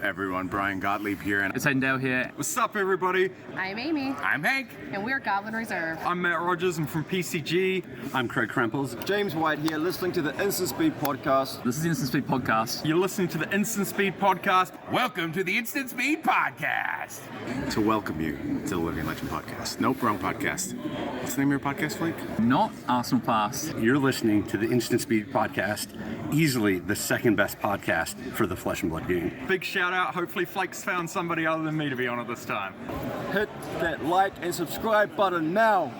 everyone, Brian Gottlieb here. And it's Endell here. What's up, everybody? I'm Amy. I'm Hank. And we're Goblin Reserve. I'm Matt Rogers. I'm from PCG. I'm Craig Krempels. James White here, listening to the Instant Speed Podcast. This is the Instant Speed Podcast. You're listening to the Instant Speed Podcast. Welcome to the Instant Speed Podcast. To welcome you to the Living Legend Podcast. Nope, wrong podcast. What's the name of your podcast, Flake? Not Arsenal Pass. You're listening to the Instant Speed Podcast, easily the second best podcast for the Flesh and Blood game. Big shout out. Hopefully Flake's found somebody other than me to be on it this time. Hit that like and subscribe button now.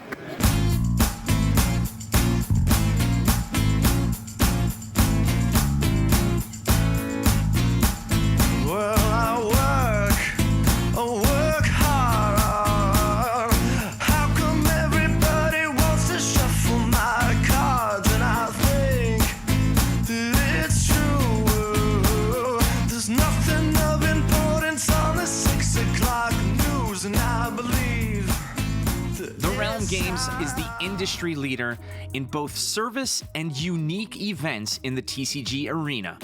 Games is the industry leader in both service and unique events in the TCG arena.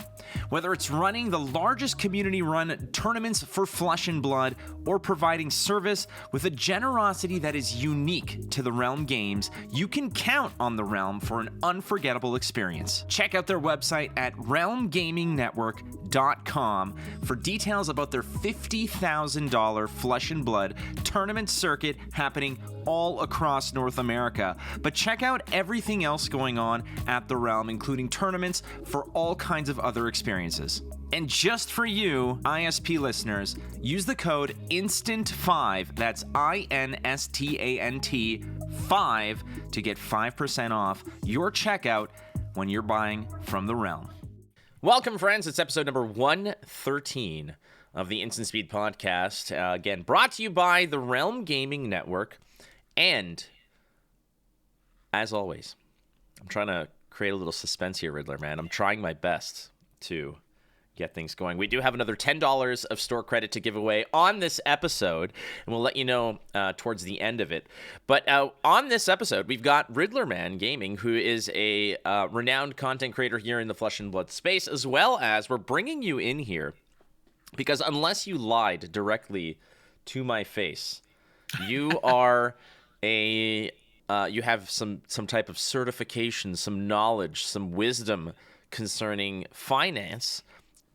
Whether it's running the largest community-run tournaments for Flesh and Blood or providing service with a generosity that is unique to the Realm Games, you can count on the Realm for an unforgettable experience. Check out their website at realmgamingnetwork.com for details about their $50,000 Flesh and Blood tournament circuit happening all across North America. But check out everything else going on at the Realm, including tournaments for all kinds of other experiences. And just for you, ISP listeners, use the code INSTANT5, that's INSTANT 5, to get 5% off your checkout when you're buying from the Realm. Welcome, friends. It's episode number 113 of the Instant Speed Podcast. Again, brought to you by the Realm Gaming Network. And, as always, I'm trying to create a little suspense here, Riddlerman. I'm trying my best to get things going. We do have another $10 of store credit to give away on this episode, and we'll let you know towards the end of it. But on this episode, we've got Riddlerman Gaming, who is a renowned content creator here in the Flesh and Blood space, as well as we're bringing you in here because unless you lied directly to my face, you are you have some type of certification, some knowledge, some wisdom concerning finance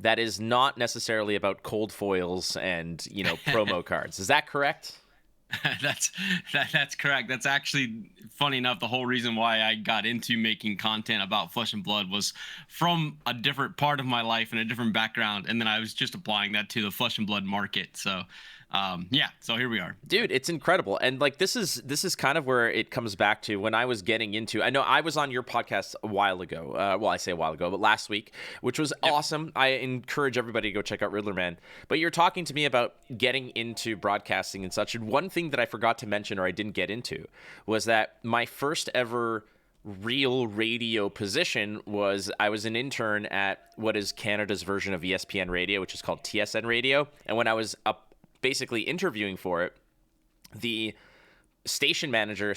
that is not necessarily about cold foils and, promo cards. Is that correct? That's correct. That's actually, funny enough, the whole reason why I got into making content about Flesh and Blood was from a different part of my life and a different background, and then I was just applying that to the Flesh and Blood market. So so here we are. Dude, it's incredible. And this is kind of where it comes back to when I was getting into, I know I was on your podcast a while ago. I say a while ago, but last week, which was awesome. I encourage everybody to go check out Riddlerman. But you're talking to me about getting into broadcasting and such. And one thing that I forgot to mention, or I didn't get into, was that my first ever real radio position was I was an intern at what is Canada's version of ESPN Radio, which is called TSN Radio. And when I was basically interviewing for it, the station manager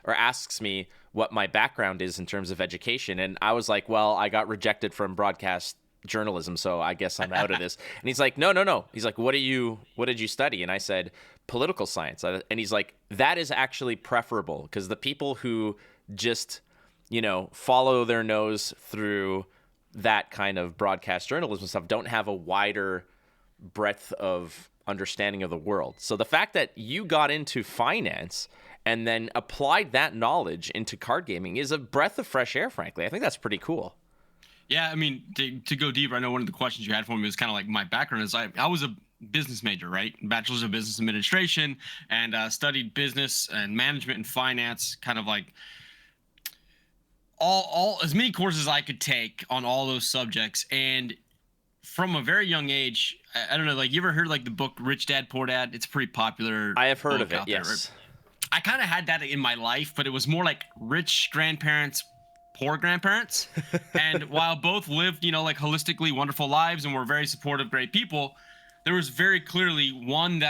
asks me what my background is in terms of education. And I was like, well, I got rejected from broadcast journalism, so I guess I'm out of this. And he's like, no. He's like, what did you study? And I said, political science. And he's like, that is actually preferable because the people who just, follow their nose through that kind of broadcast journalism stuff don't have a wider breadth of understanding of the world. So the fact that you got into finance and then applied that knowledge into card gaming is a breath of fresh air, frankly. I think that's pretty cool. Yeah, I mean, to go deeper, I know one of the questions you had for me was kind of like my background is I was a business major, right? Bachelor's of Business Administration, and studied business and management and finance, kind of like all as many courses I could take on all those subjects. And from a very young age, I don't know, you ever heard the book Rich Dad, Poor Dad? It's pretty popular. I have heard of it, yes. There, right? I kind of had that in my life, but it was more like rich grandparents, poor grandparents. And while both lived, holistically wonderful lives and were very supportive, great people, there was very clearly one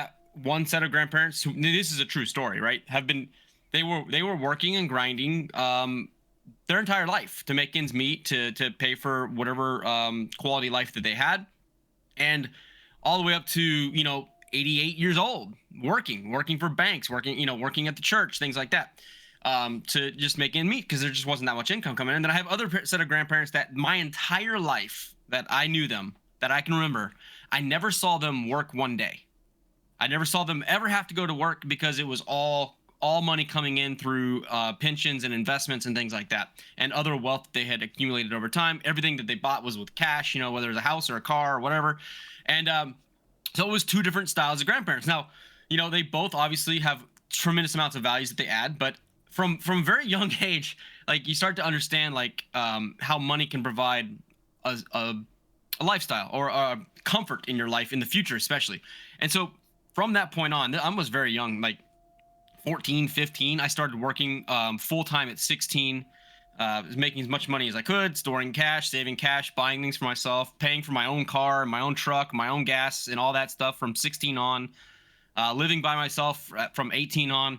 set of grandparents who, this is a true story, right? They were working and grinding their entire life to make ends meet, to pay for whatever quality life that they had. And all the way up to, 88 years old, working for banks, working at the church, things like that, to just make ends meet because there just wasn't that much income coming in. And then I have other set of grandparents that my entire life that I knew them, that I can remember, I never saw them work one day. I never saw them ever have to go to work because it was all money coming in through pensions and investments and things like that, and other wealth they had accumulated over time. Everything that they bought was with cash, whether it was a house or a car or whatever. And so it was two different styles of grandparents. Now, they both obviously have tremendous amounts of values that they add, but from very young age, like you start to understand like how money can provide a lifestyle or a comfort in your life in the future, especially. And so from that point on, I was very young, like 14, 15. I started working full time at 16. Was making as much money as I could, storing cash, saving cash, buying things for myself, paying for my own car, my own truck, my own gas, and all that stuff from 16 on. Living by myself from 18 on.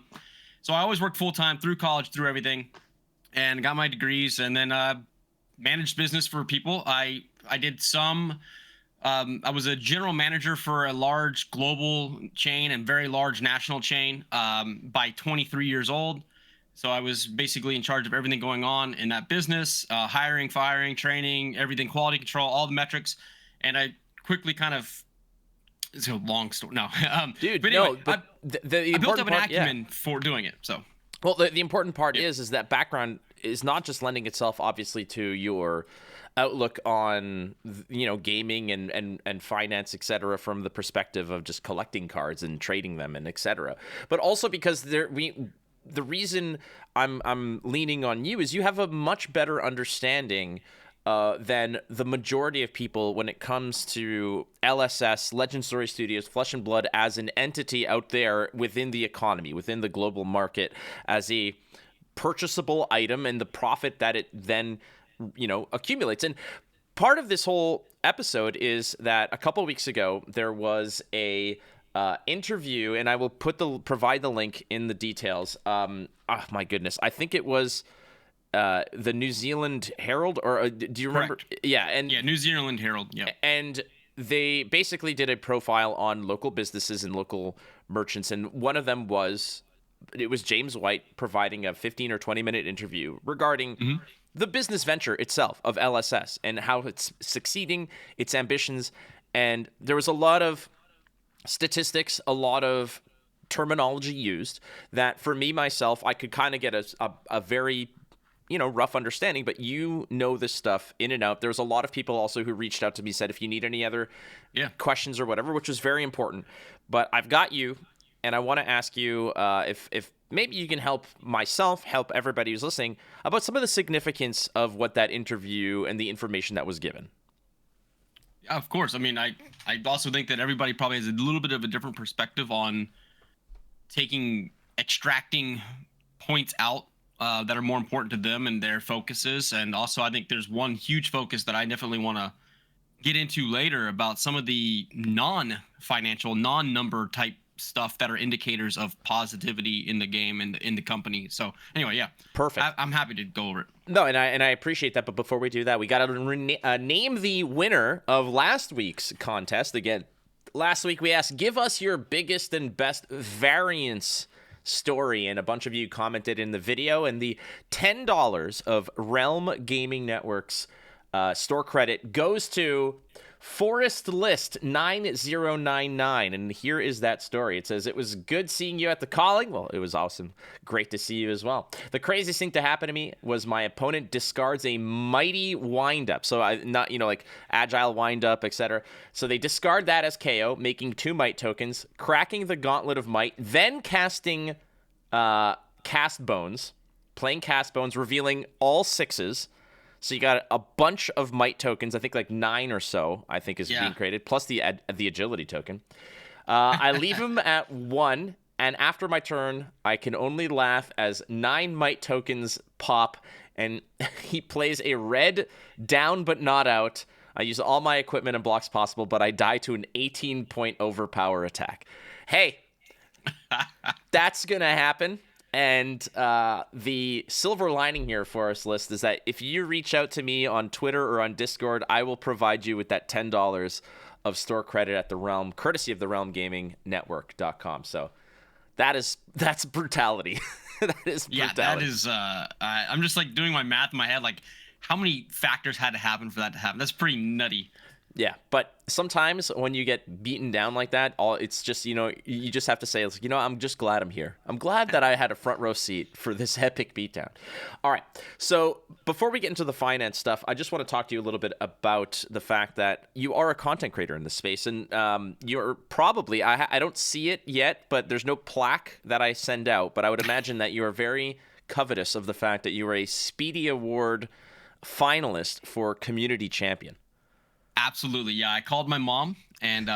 So I always worked full time through college, through everything, and got my degrees, and then managed business for people. I did some. I was a general manager for a large global chain and very large national chain by 23 years old. So I was basically in charge of everything going on in that business, hiring, firing, training, everything, quality control, all the metrics. And I quickly kind of, it's a long story. No, Dude, but anyway, the I built up an part, acumen for doing it. So, well, the important part is that background is not just lending itself obviously to your outlook on gaming and finance, etc., from the perspective of just collecting cards and trading them and etc., but also because the reason I'm leaning on you is you have a much better understanding than the majority of people when it comes to LSS, Legend Story Studios, Flesh and Blood as an entity out there within the economy, within the global market, as a purchasable item and the profit that it then accumulates. And part of this whole episode is that a couple of weeks ago there was a interview, and I will provide the link in the details. Oh my goodness, I think it was the New Zealand Herald, or do you remember? Correct. Yeah, New Zealand Herald. Yeah, and they basically did a profile on local businesses and local merchants, and one of them was James White providing a 15 or 20-minute interview regarding the business venture itself of LSS and how it's succeeding, its ambitions. And there was a lot of statistics, a lot of terminology used that for me, myself, I could kind of get a very, rough understanding, but this stuff in and out. There's a lot of people also who reached out to me, said, if you need any other questions or whatever, which was very important. But I've got you, and I want to ask you if maybe you can help myself, help everybody who's listening about some of the significance of what that interview and the information that was given. Yeah, of course. I mean, I also think that everybody probably has a little bit of a different perspective on extracting points out that are more important to them and their focuses. And also, I think there's one huge focus that I definitely want to get into later about some of the non-financial, non-number type stuff that are indicators of positivity in the game and in the company. So anyway, yeah, perfect. I'm happy to go over it. No, and I appreciate that. But before we do that, we got to name the winner of last week's contest. Again, last week we asked, give us your biggest and best variance story, and a bunch of you commented in the video, and the $10 of Realm Gaming Network's store credit goes to Forest List 9099, and here is that story. It says, it was good seeing you at the calling. Well, it was awesome. Great to see you as well. The craziest thing to happen to me was my opponent discards a mighty windup. So not, like agile windup, etc. So they discard that as KO, making 2 might tokens, cracking the gauntlet of might, then casting cast bones, playing cast bones, revealing all 6s. So you got a bunch of might tokens, I think like 9 or so, I think is being created, plus the agility token. I leave him at 1, and after my turn, I can only laugh as 9 might tokens pop, and he plays a red down but not out. I use all my equipment and blocks possible, but I die to an 18-point overpower attack. Hey, that's going to happen. And the silver lining here for us, List, is that if you reach out to me on Twitter or on Discord, I will provide you with that $10 of store credit at the Realm, courtesy of the Realm Gaming Network.com. So that's brutality. That is brutality. Yeah, that is. I'm just like doing my math in my head, like how many factors had to happen for that to happen. That's pretty nutty. Yeah, but sometimes when you get beaten down like that, it's just, you just have to say, I'm just glad I'm here. I'm glad that I had a front row seat for this epic beatdown. All right, so before we get into the finance stuff, I just want to talk to you a little bit about the fact that you are a content creator in this space, and you're probably, I don't see it yet, but there's no plaque that I send out, but I would imagine that you are very covetous of the fact that you are a Speedy Award finalist for Community Champion. Absolutely, yeah. I called my mom and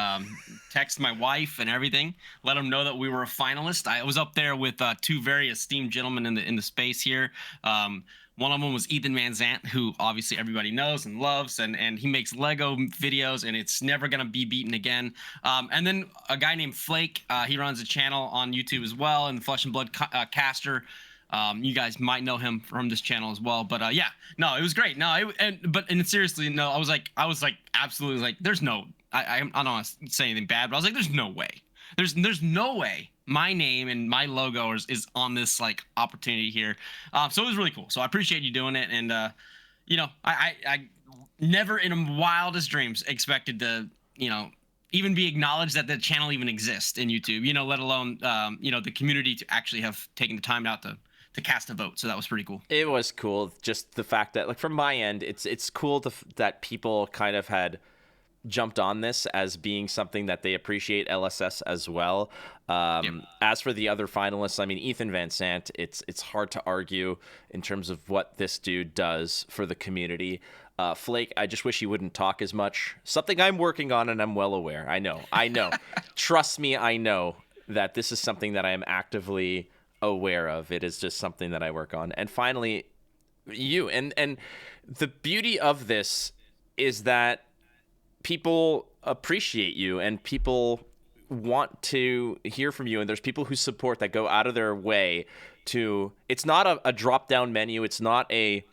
texted my wife and everything, let them know that we were a finalist. I was up there with two very esteemed gentlemen in the space here. One of them was Ethan Van Zant, who obviously everybody knows and loves, and he makes Lego videos, and it's never gonna be beaten again. And then a guy named Flake, he runs a channel on YouTube as well, and the Flesh and Blood caster. You guys might know him from this channel as well, but yeah, no, it was great. No, and seriously, no, I was like absolutely like, there's no, I don't want to say anything bad, but I was like, there's no way, there's no way my name and my logo is on this like opportunity here. So it was really cool. So I appreciate you doing it, and I never in my wildest dreams expected to even be acknowledged that the channel even exists in YouTube. Let alone the community to actually have taken the time out to cast a vote. So that was pretty cool. It was cool. Just the fact that, like, from my end, it's cool that people kind of had jumped on this as being something that they appreciate LSS as well. As for the other finalists, I mean, Ethan Van Sant, it's hard to argue in terms of what this dude does for the community. Flake, I just wish he wouldn't talk as much. Something I'm working on, and I'm well aware. I know. Trust me, I know that this is something that I am actively aware of. It is just something that I work on. And finally, you. And the beauty of this is that people appreciate you, and people want to hear from you, and there's people who support that go out of their way to, it's not a drop-down menu. It's not a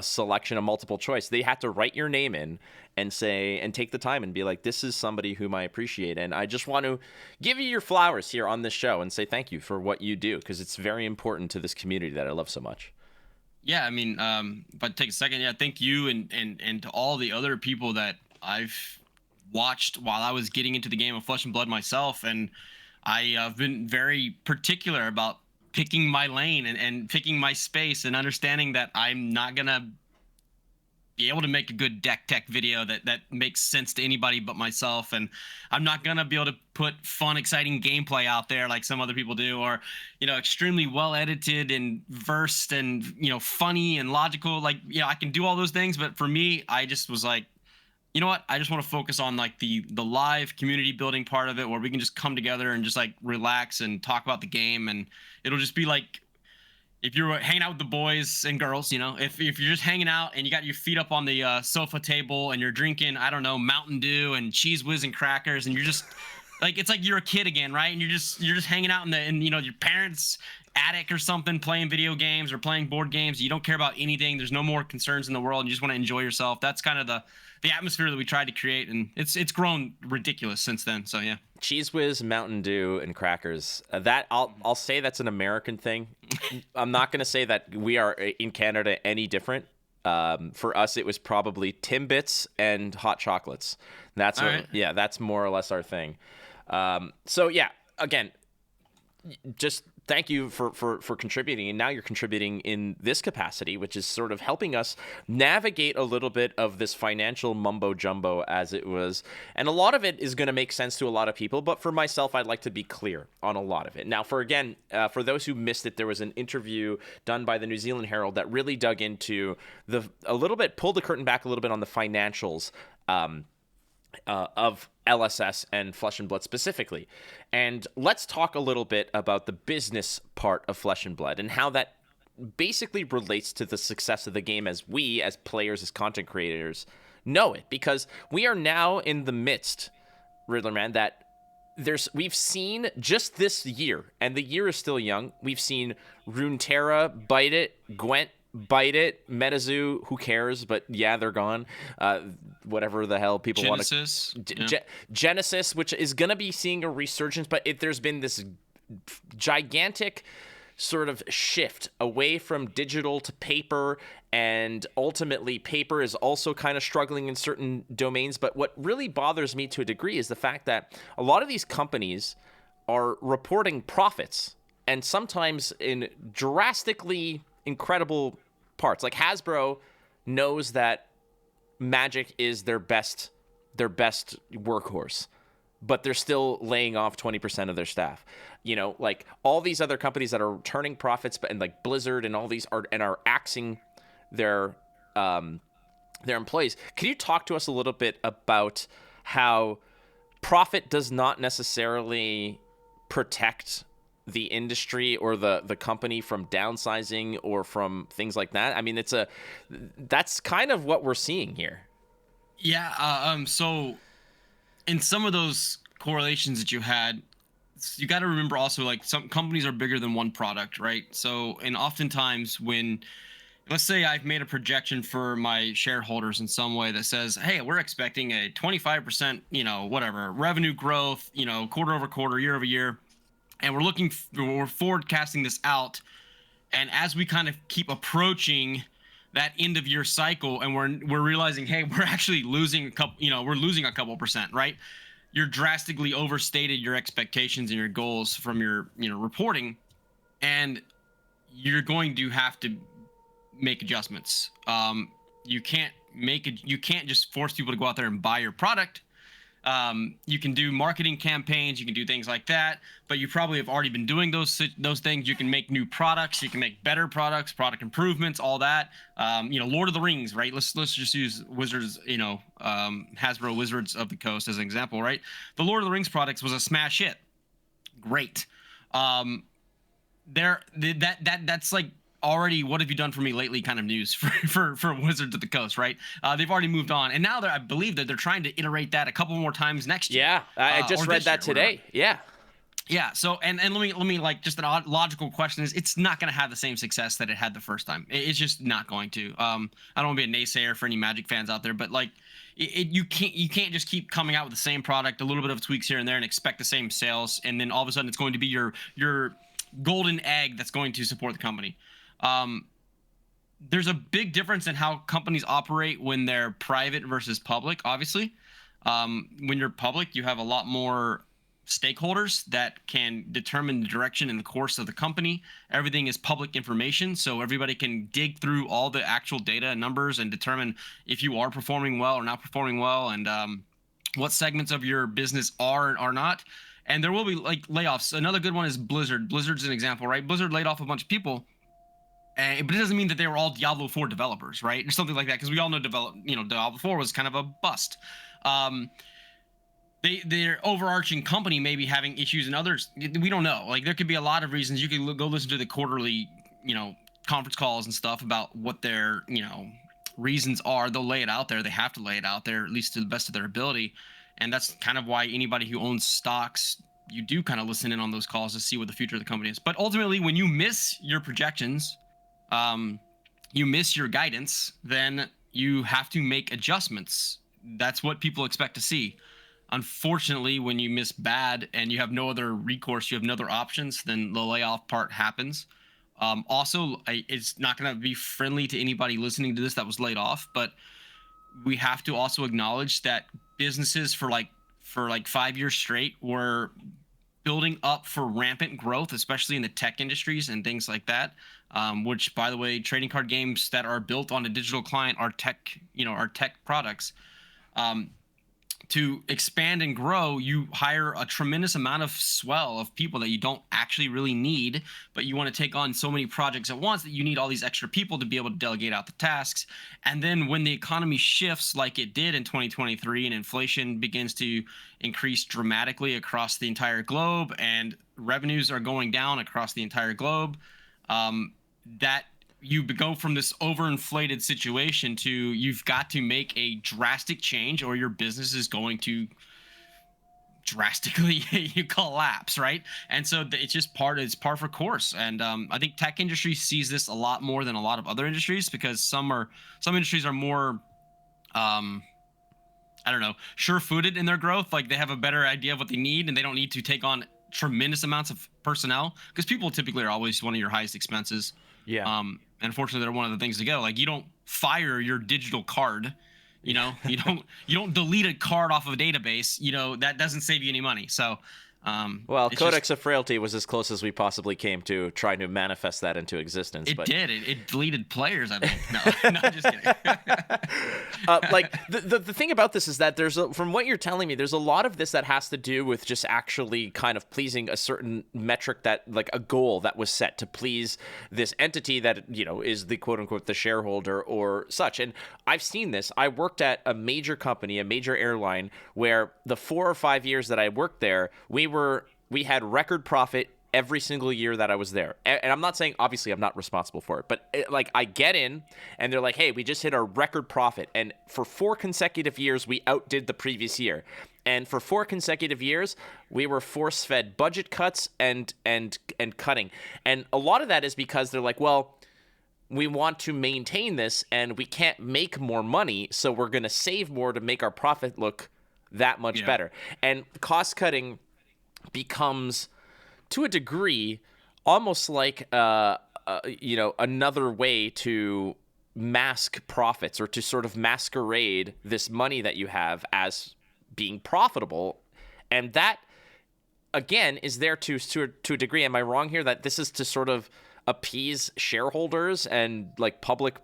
selection of multiple choice. They have to write your name in and say, and take the time and be like, this is somebody whom I appreciate. And I just want to give you your flowers here on this show and say thank you for what you do, because it's very important to this community that I love so much. Yeah, I mean, if I take a second, yeah, thank you and to all the other people that I've watched while I was getting into the game of Flesh and Blood myself. And I've been very particular about picking my lane and picking my space, and understanding that I'm not going to be able to make a good deck tech video that makes sense to anybody but myself. And I'm not going to be able to put fun, exciting gameplay out there like some other people do, or, extremely well edited and versed and, funny and logical. Like, I can do all those things. But for me, I just was like, you know what? I just want to focus on like the live community building part of it, where we can just come together and just like relax and talk about the game. And it'll just be like, if you're hanging out with the boys and girls, if you're just hanging out and you got your feet up on the sofa table and you're drinking, I don't know, Mountain Dew and Cheese Whiz and crackers, and you're just like, it's like you're a kid again, right? And you're just hanging out in your parents' attic or something, playing video games or playing board games. You don't care about anything. There's no more concerns in the world. And you just want to enjoy yourself. That's kind of the atmosphere that we tried to create, and it's grown ridiculous since then. So yeah. Cheese Whiz, Mountain Dew, and crackers. That I'll say that's an American thing. I'm not going to say that we are in Canada any different. For us, it was probably Timbits and hot chocolates. That's that's more or less our thing. So yeah, again, just thank you for contributing. And now you're contributing in this capacity, which is sort of helping us navigate a little bit of this financial mumbo jumbo as it was. And a lot of it is going to make sense to a lot of people. But for myself, I'd like to be clear on a lot of it. Now, for those who missed it, there was an interview done by the New Zealand Herald that really dug into pulled the curtain back a little bit on the financials of LSS and Flesh and Blood specifically. And let's talk a little bit about the business part of Flesh and Blood and how that basically relates to the success of the game as we, as players, as content creators, know it. Because we are now in the midst, Riddlerman, that we've seen just this year, and the year is still young, we've seen Runeterra, Bite It, Gwent, Bite It, MetaZoo, who cares? But yeah, they're gone. Whatever the hell people want to. Genesis. Genesis, which is going to be seeing a resurgence, but there's been this gigantic sort of shift away from digital to paper, and ultimately paper is also kind of struggling in certain domains. But what really bothers me to a degree is the fact that a lot of these companies are reporting profits, and sometimes in drastically incredible parts. Like Hasbro knows that Magic is their best workhorse, but they're still laying off 20% of their staff. You know, like all these other companies that are turning profits, but and like Blizzard and all these are axing their employees. Can you talk to us a little bit about how profit does not necessarily protect the industry or the company from downsizing or from things like that? I mean, that's kind of what we're seeing here. Yeah. So in some of those correlations that you had, you got to remember also, like, some companies are bigger than one product, right? So, and oftentimes when, let's say I've made a projection for my shareholders in some way that says, hey, we're expecting a 25%, whatever, revenue growth, quarter over quarter, year over year. And we're forecasting this out. And as we kind of keep approaching that end of year cycle, and we're realizing, hey, we're actually losing a couple percent, right? You're drastically overstated your expectations and your goals from your, reporting, and you're going to have to make adjustments. You can't just force people to go out there and buy your product. You can do marketing campaigns, you can do things like that, but you probably have already been doing those things. You can make new products, you can make better products, product improvements, all that. Lord of the Rings, right? Let's just use Wizards, Hasbro Wizards of the Coast as an example, right? The Lord of the Rings products was a smash hit. Great. That's like already what have you done for me lately kind of news for Wizards of the Coast, right? They've already moved on, and now I believe that they're trying to iterate that a couple more times next year. Yeah, I just read that today. Yeah. So and let me like, just an odd logical question is, it's not going to have the same success that it had the first time. It's just not going to. I don't want to be a naysayer for any Magic fans out there, but like you can't just keep coming out with the same product, a little bit of tweaks here and there, and expect the same sales, and then all of a sudden it's going to be your golden egg that's going to support the company. There's a big difference in how companies operate when they're private versus public, obviously. When you're public, you have a lot more stakeholders that can determine the direction and the course of the company. Everything is public information, so everybody can dig through all the actual data and numbers and determine if you are performing well or not performing well, and what segments of your business are and are not. And there will be like layoffs. Another good one is Blizzard. Blizzard's an example, right? Blizzard laid off a bunch of people. But it doesn't mean that they were all Diablo 4 developers, right? Or something like that, because we all know Diablo 4 was kind of a bust. Their overarching company may be having issues, and others, we don't know. Like, there could be a lot of reasons. You could go listen to the quarterly, conference calls and stuff about what their, reasons are. They'll lay it out there. They have to lay it out there, at least to the best of their ability. And that's kind of why anybody who owns stocks, you do kind of listen in on those calls to see what the future of the company is. But ultimately, when you miss your projections, you miss your guidance, then you have to make adjustments. That's what people expect to see. Unfortunately, when you miss bad and you have no other recourse, you have no other options, then the layoff part happens. Also, it's not going to be friendly to anybody listening to this that was laid off, but we have to also acknowledge that businesses for 5 years straight were building up for rampant growth, especially in the tech industries and things like that. Which, by the way, trading card games that are built on a digital client are tech products. To expand and grow, you hire a tremendous amount of swell of people that you don't actually really need, but you want to take on so many projects at once that you need all these extra people to be able to delegate out the tasks. And then when the economy shifts like it did in 2023 and inflation begins to increase dramatically across the entire globe and revenues are going down across the entire globe, that you go from this overinflated situation to you've got to make a drastic change or your business is going to drastically you collapse, right? And so it's just it's par for course. And I think tech industry sees this a lot more than a lot of other industries, because some industries are more I don't know, sure-footed in their growth. Like they have a better idea of what they need, and they don't need to take on tremendous amounts of personnel, because people typically are always one of your highest expenses. Yeah. And unfortunately, they're one of the things to go. Like you don't fire your digital card, you don't delete a card off of a database. That doesn't save you any money. So, Well, it's Codex of Frailty was as close as we possibly came to trying to manifest that into existence. It but did. It deleted players, I think. No, just kidding. like the thing about this is that from what you're telling me, there's a lot of this that has to do with just actually kind of pleasing a certain metric, that like a goal that was set to please this entity that is the quote unquote the shareholder or such. And I've seen this. I worked at a major company, a major airline, where the 4 or 5 years that I worked there, we had record profit every single year that I was there. And I'm not saying, obviously, I'm not responsible for it, but I get in and they're like, hey, we just hit our record profit. And for 4 consecutive years, we outdid the previous year. And for 4 consecutive years, we were force-fed budget cuts and cutting. And a lot of that is because they're like, well, we want to maintain this and we can't make more money, so we're going to save more to make our profit look that much better. And cost cutting becomes, to a degree, almost like another way to mask profits, or to sort of masquerade this money that you have as being profitable. And that, again, is there to a degree. Am I wrong here that this is to sort of appease shareholders and like public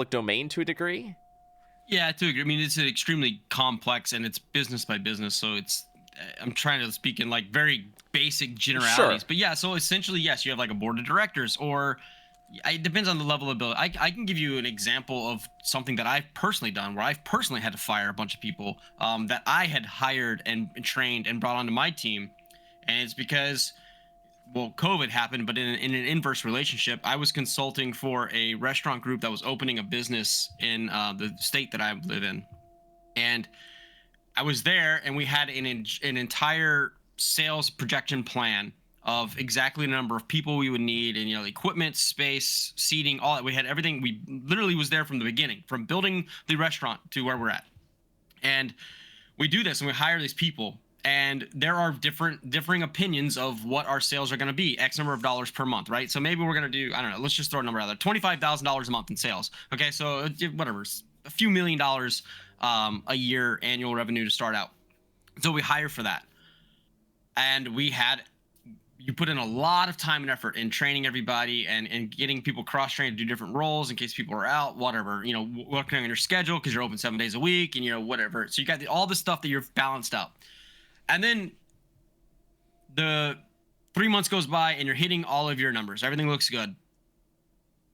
domain to a degree? Yeah, to agree. I mean, it's extremely complex, and it's business by business. So I'm trying to speak in like very basic generalities. Sure. But yeah, so essentially, yes, you have like a board of directors, or it depends on the level of ability. I can give you an example of something that I've personally done, where I've personally had to fire a bunch of people that I had hired and trained and brought onto my team. And it's because, well, COVID happened, but in an inverse relationship. I was consulting for a restaurant group that was opening a business in the state that I live in. And I was there, and we had an entire sales projection plan of exactly the number of people we would need, and equipment, space, seating, all that. We had everything. We literally was there from the beginning, from building the restaurant to where we're at. And we do this, and we hire these people, and there are differing opinions of what our sales are going to be, X number of dollars per month, right? So maybe we're going to do, I don't know, let's just throw a number out there, $25,000 a month in sales. Okay, so whatever, a few $1 million a year annual revenue to start out. So we hire for that. And you put in a lot of time and effort in training everybody and getting people cross-trained to do different roles in case people are out, whatever, working on your schedule because you're open 7 days a week and, whatever. So you got all the stuff that you're balanced out. And then the 3 months goes by and you're hitting all of your numbers. Everything looks good.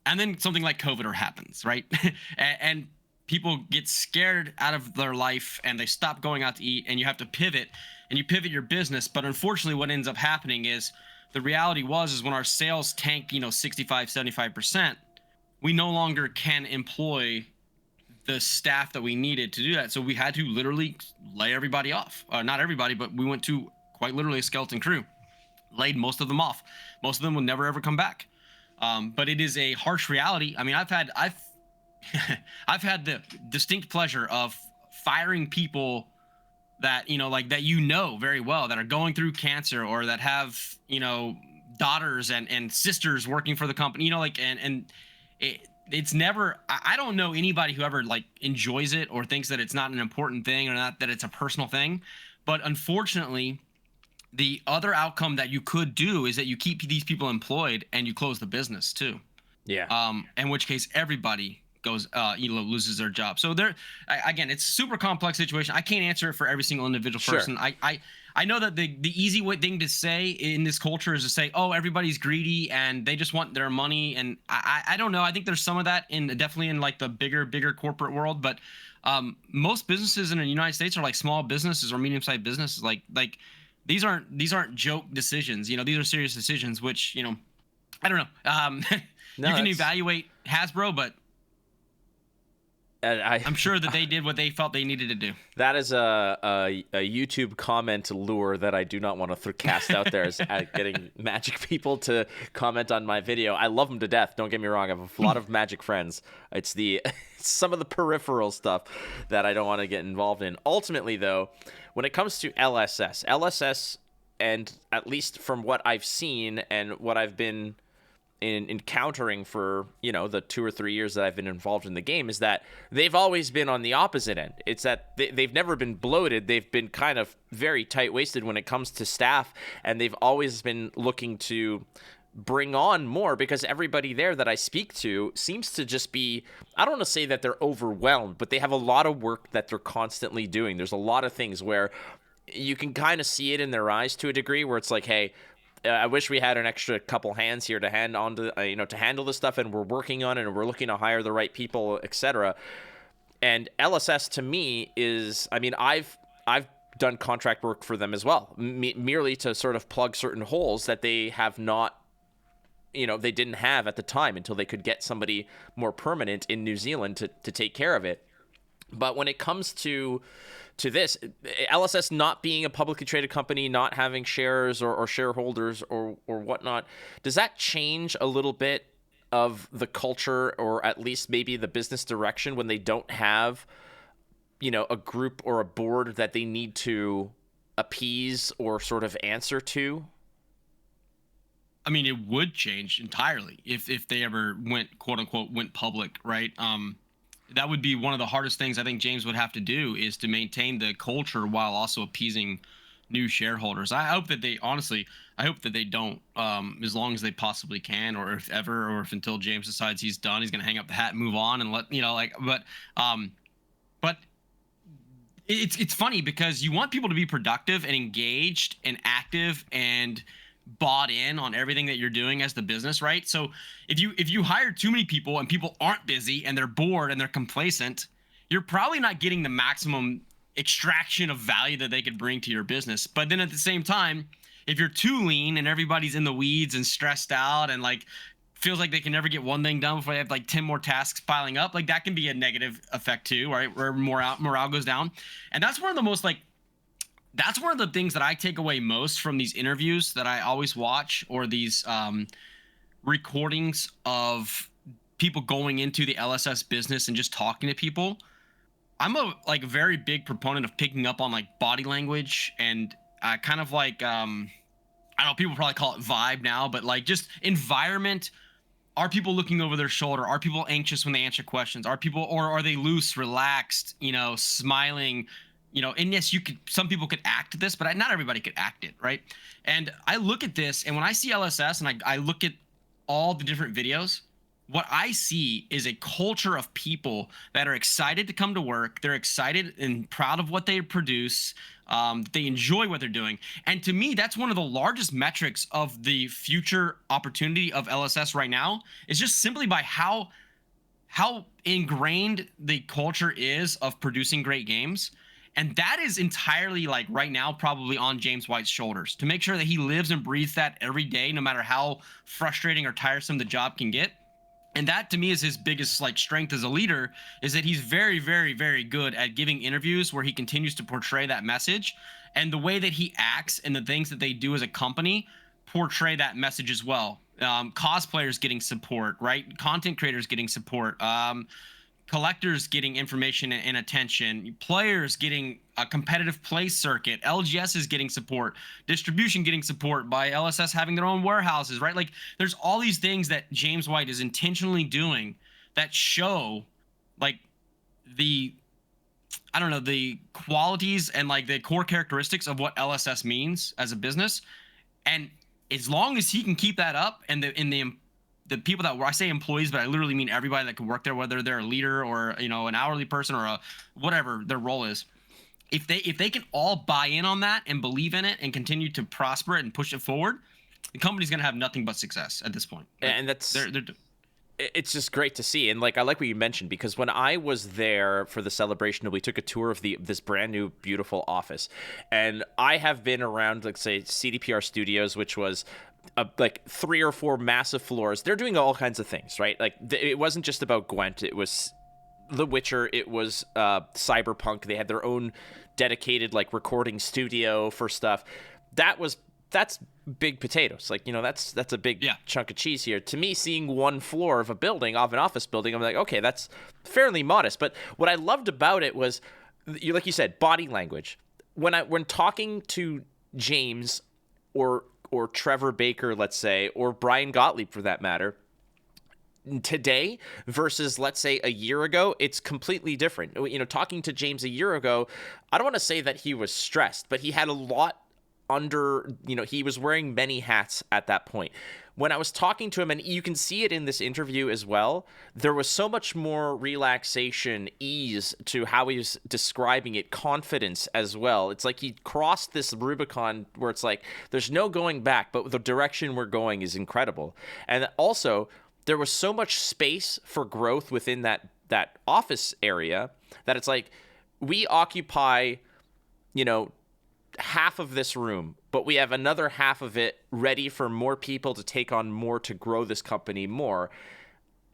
And then something like COVID happens, right? and people get scared out of their life and they stop going out to eat, and you have to pivot, and you pivot your business. But unfortunately, what ends up happening is the reality is when our sales tank, 65, 75%, we no longer can employ the staff that we needed to do that. So we had to literally lay everybody off. Not everybody, but we went to quite literally a skeleton crew, laid most of them off. Most of them will never ever come back. But it is a harsh reality. I mean, I've had the distinct pleasure of firing people that, that very well, that are going through cancer, or that have, daughters and sisters working for the company, it's never, I don't know anybody who ever enjoys it or thinks that it's not an important thing, or not that it's a personal thing. But unfortunately, the other outcome that you could do is that you keep these people employed and you close the business too. Yeah. In which case everybody goes, loses their job. So again, it's a super complex situation. I can't answer it for every single individual person. Sure. I know that the easy thing to say in this culture is to say, oh, everybody's greedy and they just want their money. And I don't know. I think there's some of that definitely in the bigger corporate world. But most businesses in the United States are like small businesses or medium-sized businesses. Like these aren't joke decisions. These are serious decisions, which, I don't know. You can evaluate Hasbro, but I'm sure that they did what they felt they needed to do. That is a YouTube comment lure that I do not want to cast out there, is getting Magic people to comment on my video. I love them to death. Don't get me wrong. I have a lot of Magic friends. It's some of the peripheral stuff that I don't want to get involved in. Ultimately, though, when it comes to LSS, and at least from what I've seen and what I've been encountering for, the 2 or 3 years that I've been involved in the game, is that they've always been on the opposite end. It's that they've never been bloated. They've been kind of very tight-waisted when it comes to staff, and they've always been looking to bring on more, because everybody there that I speak to seems to just be, I don't want to say that they're overwhelmed, but they have a lot of work that they're constantly doing. There's a lot of things where you can kind of see it in their eyes to a degree, where it's like, hey, I wish we had an extra couple hands here to hand on to, to handle this stuff, and we're working on it, and we're looking to hire the right people, etc. And LSS to me is, I've done contract work for them as well, merely to sort of plug certain holes that they have not, they didn't have at the time, until they could get somebody more permanent in New Zealand to take care of it. But when it comes to this, LSS not being a publicly traded company, not having shares or shareholders or whatnot, does that change a little bit of the culture, or at least maybe the business direction, when they don't have, a group or a board that they need to appease or sort of answer to? It would change entirely if they ever went, quote unquote, went public, right? That would be one of the hardest things I think James would have to do, is to maintain the culture while also appeasing new shareholders. I hope that they don't, as long as they possibly can, or if ever, or if until James decides he's done, he's going to hang up the hat and move on and but it's funny, because you want people to be productive and engaged and active and bought in on everything that you're doing as the business, right? So if you hire too many people and people aren't busy and they're bored and they're complacent, you're probably not getting the maximum extraction of value that they could bring to your business. But then at the same time, if you're too lean and everybody's in the weeds and stressed out and feels like they can never get one thing done before they have 10 more tasks piling up, that can be a negative effect too, right? Where morale goes down. And that's one of the most that's one of the things that I take away most from these interviews that I always watch, or these recordings of people going into the LSS business and just talking to people. I'm a very big proponent of picking up on body language and kind of I don't know, people probably call it vibe now, but just environment. Are people looking over their shoulder? Are people anxious when they answer questions? Are they loose, relaxed, smiling? And yes, some people could act this, but not everybody could act it, right? And I look at this, and when I see LSS and I look at all the different videos, what I see is a culture of people that are excited to come to work. They're excited and proud of what they produce. They enjoy what they're doing. And to me, that's one of the largest metrics of the future opportunity of LSS right now, is just simply by how ingrained the culture is of producing great games. And that is entirely right now probably on James White's shoulders, to make sure that he lives and breathes that every day, no matter how frustrating or tiresome the job can get. And that to me is his biggest strength as a leader, is that he's very, very, very good at giving interviews where he continues to portray that message, and the way that he acts and the things that they do as a company portray that message as well. Cosplayers getting support, right? Content creators getting support. Collectors getting information and attention, players getting a competitive play circuit, LGS is getting support, distribution getting support by LSS having their own warehouses, right? There's all these things that James White is intentionally doing that show the qualities and the core characteristics of what LSS means as a business. And as long as he can keep that up, and the people that I say employees, but I literally mean everybody that can work there, whether they're a leader or an hourly person or whatever their role is. If they can all buy in on that and believe in it and continue to prosper it and push it forward, the company's going to have nothing but success at this point. And that's it's just great to see. And I like what you mentioned, because when I was there for the celebration, we took a tour of this brand new beautiful office, and I have been around say CDPR Studios, which was 3 or 4 massive floors. They're doing all kinds of things, right? It wasn't just about Gwent. It was The Witcher, it was Cyberpunk. They had their own dedicated like recording studio for stuff. That's big potatoes. Like, that's a big chunk of cheese here. To me, seeing one floor of a building, of an office building, I'm like, okay, that's fairly modest. But what I loved about it was, like you said, body language. When talking to James or Trevor Baker, let's say, or Brian Gottlieb for that matter, today versus, let's say, a year ago, it's completely different. Talking to James a year ago, I don't want to say that he was stressed, but he had a lot he was wearing many hats at that point. When I was talking to him, and you can see it in this interview as well, there was so much more relaxation, ease to how he was describing it, confidence as well. It's like he crossed this Rubicon where it's like, there's no going back, but the direction we're going is incredible. And also, there was so much space for growth within that office area that it's like, we occupy, half of this room, but we have another half of it ready for more people to take on more, to grow this company more.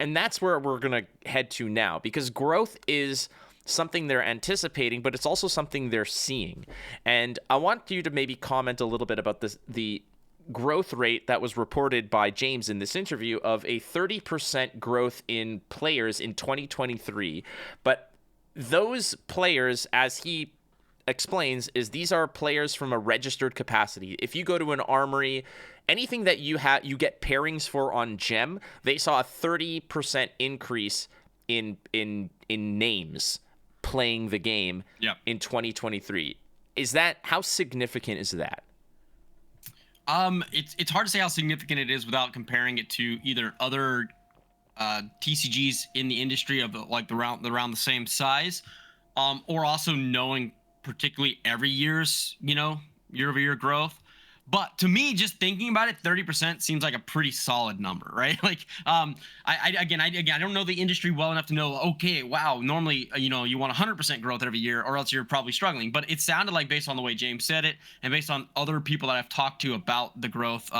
And that's where we're going to head to now, because growth is something they're anticipating, but it's also something they're seeing. And I want you to maybe comment a little bit about the growth rate that was reported by James in this interview of a 30% growth in players in 2023. But those players, as he explains, is these are players from a registered capacity. If you go to an armory, anything that you get pairings for on Gem, they saw a 30% increase in names playing the game in 2023. How significant is that? It's hard to say how significant it is without comparing it to either other TCGs in the industry of around the same size, or also knowing particularly every year's, year-over-year growth. But to me, just thinking about it, 30% seems like a pretty solid number, right? Like, I don't know the industry well enough to know, okay, wow, normally, you want 100% growth every year or else you're probably struggling. But it sounded like, based on the way James said it and based on other people that I've talked to about the growth,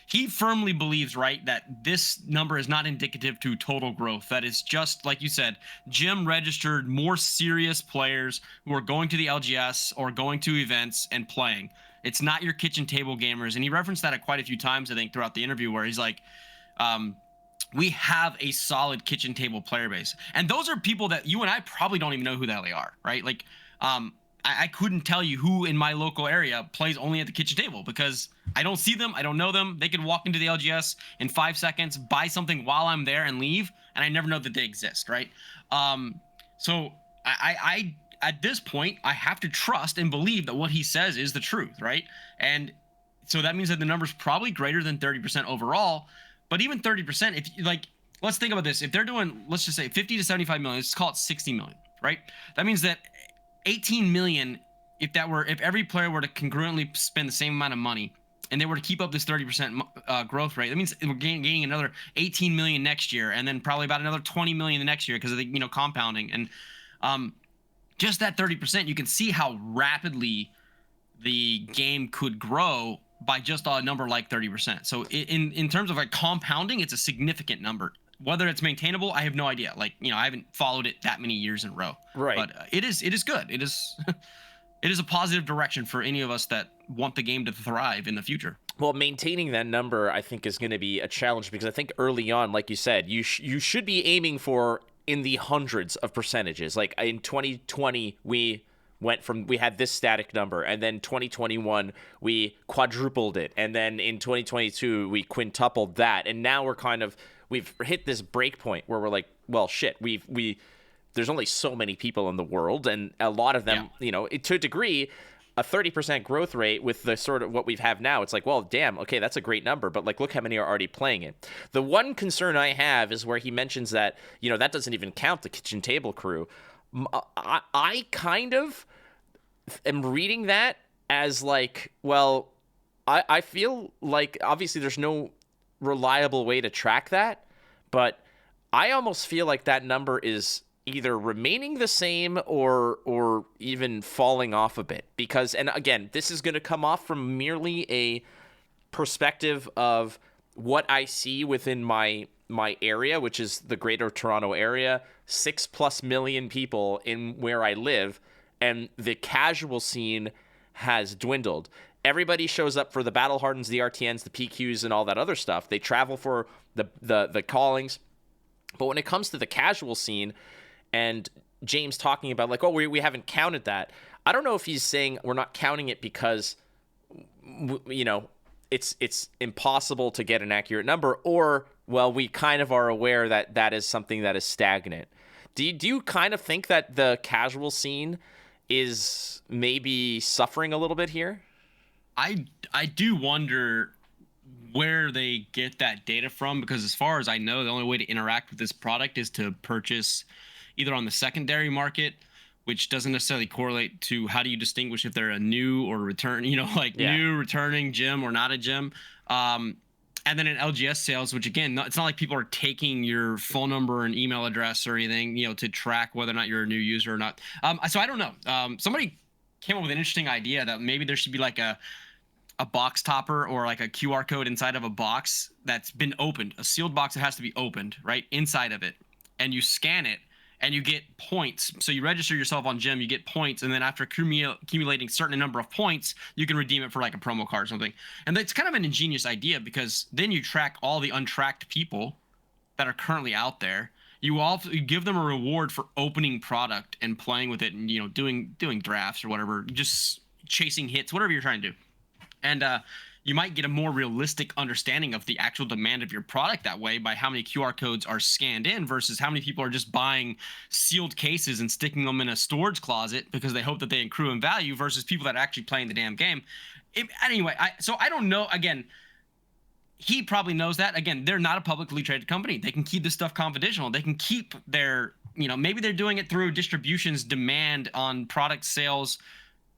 he firmly believes, right, that this number is not indicative to total growth. That is just, like you said, Jim registered more serious players who are going to the LGS or going to events and playing. It's not your kitchen table gamers. And he referenced that quite a few times, I think, throughout the interview, where he's like, we have a solid kitchen table player base. And those are people that you and I probably don't even know who the hell they are, right? Like, I couldn't tell you who in my local area plays only at the kitchen table because I don't see them. I don't know them. They could walk into the LGS in 5 seconds, buy something while I'm there and leave, and I never know that they exist, right? So I at this point, I have to trust and believe that what he says is the truth, right? And so that means that the number's probably greater than 30% overall. But even 30%, let's think about this. If they're doing, let's just say 50 to 75 million, let's call it 60 million, right? That means that 18 million, if every player were to congruently spend the same amount of money and they were to keep up this 30% growth rate, that means we're gaining another 18 million next year, and then probably about another 20 million the next year because of the compounding. And just that 30%, you can see how rapidly the game could grow by just a number like 30%. So in terms of compounding, it's a significant number. Whether it's maintainable, I have no idea. I haven't followed it that many years in a row. Right. But it is good. It is it is a positive direction for any of us that want the game to thrive in the future. Well, maintaining that number, I think, is going to be a challenge because I think early on, like you said, you should be aiming for in the hundreds of percentages. Like in 2020, we had this static number, and then 2021 we quadrupled it, and then in 2022 we quintupled that, and now we've hit this break point where we're like, well, shit, there's only so many people in the world, and a lot of them, to a degree, a 30% growth rate with the sort of what we have now, it's like, well, damn, okay, that's a great number, but look how many are already playing it. The one concern I have is where he mentions that, that doesn't even count the kitchen table crew. I kind of am reading that as like, well, I feel like obviously there's no reliable way to track that, but I almost feel like that number is either remaining the same or even falling off a bit, because, and again, this is going to come off from merely a perspective of what I see within my area, which is the Greater Toronto Area, 6+ million people in where I live, and the casual scene has dwindled. Everybody shows up for the Battle Hardens, the RTNs, the PQs, and all that other stuff. They travel for the callings. But when it comes to the casual scene, and James talking about like, oh, we haven't counted that. I don't know if he's saying we're not counting it because, you know, it's impossible to get an accurate number, or, well, we kind of are aware that that is something that is stagnant. Do you kind of think that the casual scene is maybe suffering a little bit here? I do wonder where they get that data from, because as far as I know, the only way to interact with this product is to purchase either on the secondary market, which doesn't necessarily correlate to how do you distinguish if they're a new or return, you know, like new returning gym or not a gym. And then in LGS sales, which again, it's not like people are taking your phone number and email address or anything, you know, to track whether or not you're a new user or not. So I don't know. Somebody came up with an interesting idea that maybe there should be like a box topper or like a QR code inside of a box that's been opened, a sealed box that has to be opened, right, inside of it, and you scan it and you get points. So you register yourself on Gym, you get points, and then after accumulating a certain number of points, you can redeem it for like a promo card or something. And it's kind of an ingenious idea, because then you track all the untracked people that are currently out there. You give them a reward for opening product and playing with it, and, you know, doing drafts or whatever, just chasing hits, whatever you're trying to do. And you might get a more realistic understanding of the actual demand of your product that way by how many QR codes are scanned in versus how many people are just buying sealed cases and sticking them in a storage closet because they hope that they accrue in value versus people that are actually playing the damn game. Anyway, so I don't know. Again, he probably knows that. Again, they're not a publicly traded company. They can keep this stuff confidential. They can keep their, you know, maybe they're doing it through distribution's demand on product sales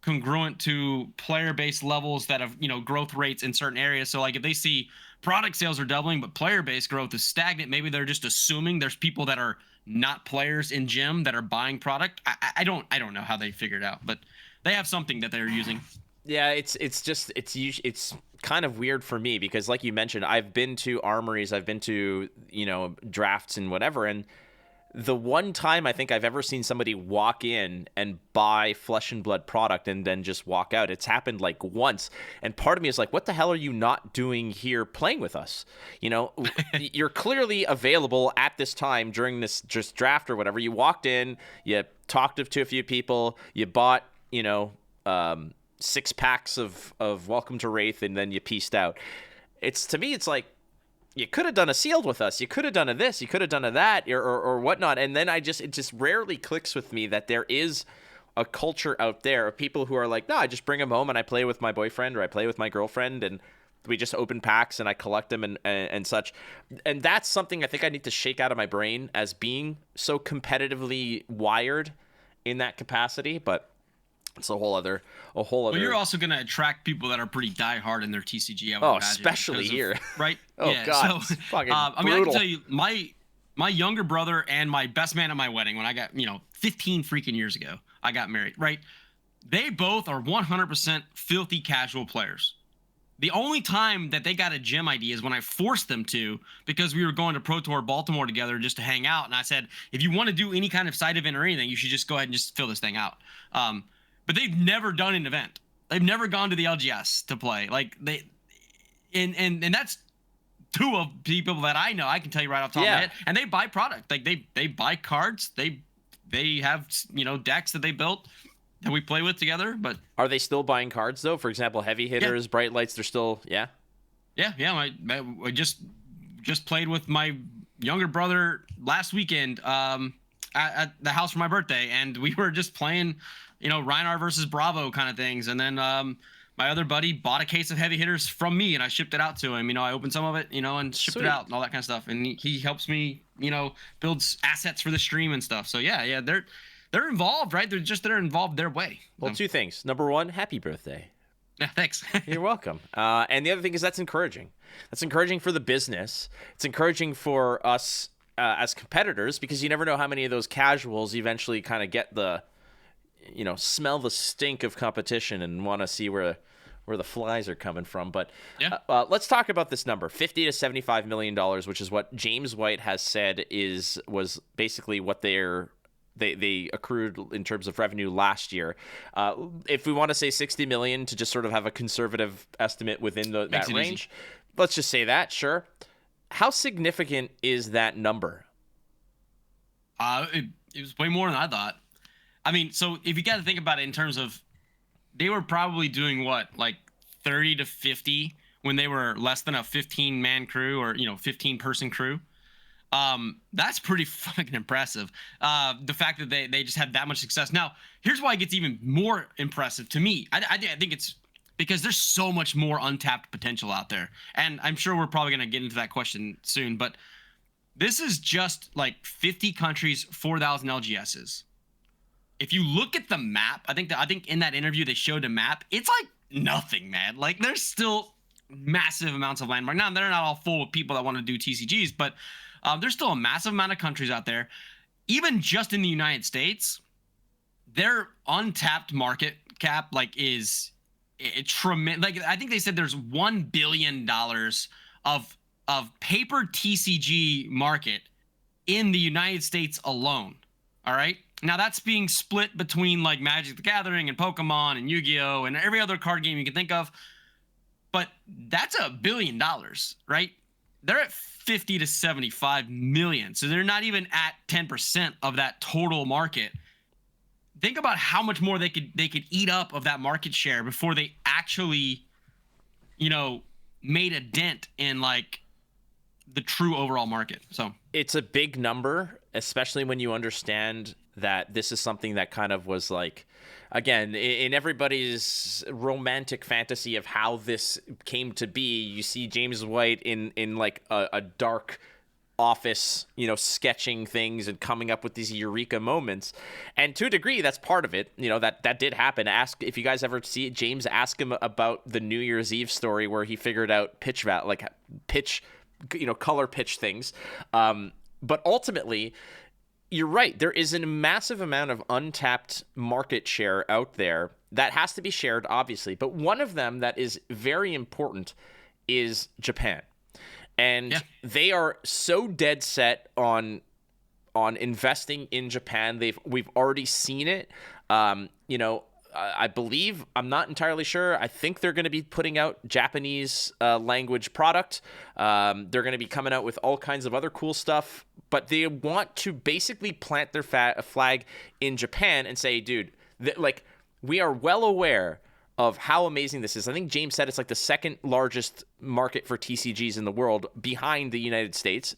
congruent to player-based levels that have, you know, growth rates in certain areas. So like if they see product sales are doubling but player-based growth is stagnant, maybe they're just assuming there's people that are not players in Gym that are buying product. I don't know how they figured out, but they have something that they're using. Yeah, it's kind of weird for me because, like you mentioned, I've been to armories, I've been to, you know, drafts and whatever, and the one time I think I've ever seen somebody walk in and buy Flesh and Blood product and then just walk out. It's happened like once. And part of me is like, what the hell are you not doing here playing with us? You know, you're clearly available at this time during this just draft or whatever. You walked in, you talked to a few people, you bought, you know, 6 packs of Welcome to Wraith, and then you pieced out. To me, it's like, you could have done a sealed with us. You could have done a this. You could have done a that, or whatnot. And then it just rarely clicks with me that there is a culture out there of people who are like, no, I just bring them home and I play with my boyfriend or I play with my girlfriend and we just open packs and I collect them and such. And that's something I think I need to shake out of my brain as being so competitively wired in that capacity. But it's a whole other. Well, you're also going to attract people that are pretty diehard in their TCG. I would imagine, especially here, right? Oh yeah, God, so, it's fucking I mean, brutal. I can tell you, my younger brother and my best man at my wedding, when I got 15 freaking years ago, I got married. Right? They both are 100% filthy casual players. The only time that they got a Gym ID is when I forced them to, because we were going to Pro Tour Baltimore together just to hang out, and I said, if you want to do any kind of side event or anything, you should just go ahead and just fill this thing out. But they've never done an event. They've never gone to the LGS to play. Like and that's 2 of people that I know. I can tell you right off the top of my head. And they buy product. Like they buy cards. They have decks that they built that we play with together. But are they still buying cards though? For example, heavy hitters, bright lights. They're still Yeah. I just played with my younger brother last weekend at the house for my birthday, and we were just playing. Reinhardt versus Bravo kind of things. And then my other buddy bought a case of heavy hitters from me, and I shipped it out to him. I opened some of it, and shipped it out and all that kind of stuff. And he helps me, build assets for the stream and stuff. So yeah, they're involved, right? They're involved their way. Well, 2 things. Number 1, happy birthday. Yeah, thanks. You're welcome. And the other thing is that's encouraging. That's encouraging for the business. It's encouraging for us as competitors, because you never know how many of those casuals eventually kind of get the smell the stink of competition and want to see where where the flies are coming from. But Yeah. let's talk about this number: $50 to $75 million, which is what James White has said was basically what they accrued in terms of revenue last year. If we want to say 60 million to just sort of have a conservative estimate within that range, let's just say that. Sure. How significant is that number? It was way more than I thought. I mean, so if you got to think about it in terms of, they were probably doing what, like 30 to 50 when they were less than a 15-man crew or 15-person crew. That's pretty fucking impressive. The fact that they just had that much success. Now, here's why it gets even more impressive to me. I think it's because there's so much more untapped potential out there, and I'm sure we're probably gonna get into that question soon. But this is just like 50 countries, 4,000 LGSs. If you look at the map, I think in that interview they showed a map. It's like nothing, man. Like there's still massive amounts of landmark. Now they're not all full of people that want to do TCGs, but there's still a massive amount of countries out there. Even just in the United States, their untapped market cap is tremendous. Like I think they said there's $1 billion of paper TCG market in the United States alone. All right. Now that's being split between like Magic the Gathering and Pokemon and Yu-Gi-Oh! And every other card game you can think of. But that's $1 billion, right? They're at 50 to 75 million. So they're not even at 10% of that total market. Think about how much more they could eat up of that market share before they actually, made a dent in like the true overall market. So it's a big number, especially when you understand that this is something that kind of was like, again, in everybody's romantic fantasy of how this came to be, you see James White in like a dark office, sketching things and coming up with these eureka moments. And to a degree, that's part of it. That did happen. If you guys ever see James, ask him about the New Year's Eve story where he figured out color pitch things. But ultimately, you're right. There is a massive amount of untapped market share out there that has to be shared, obviously. But one of them that is very important is Japan. And they are so dead set on investing in Japan. We've already seen it. I believe, I'm not entirely sure, I think they're going to be putting out Japanese language product. They're going to be coming out with all kinds of other cool stuff, but they want to basically plant their flag in Japan and say, dude, we are well aware of how amazing this is. I think James said it's like the second largest market for TCGs in the world behind the United States.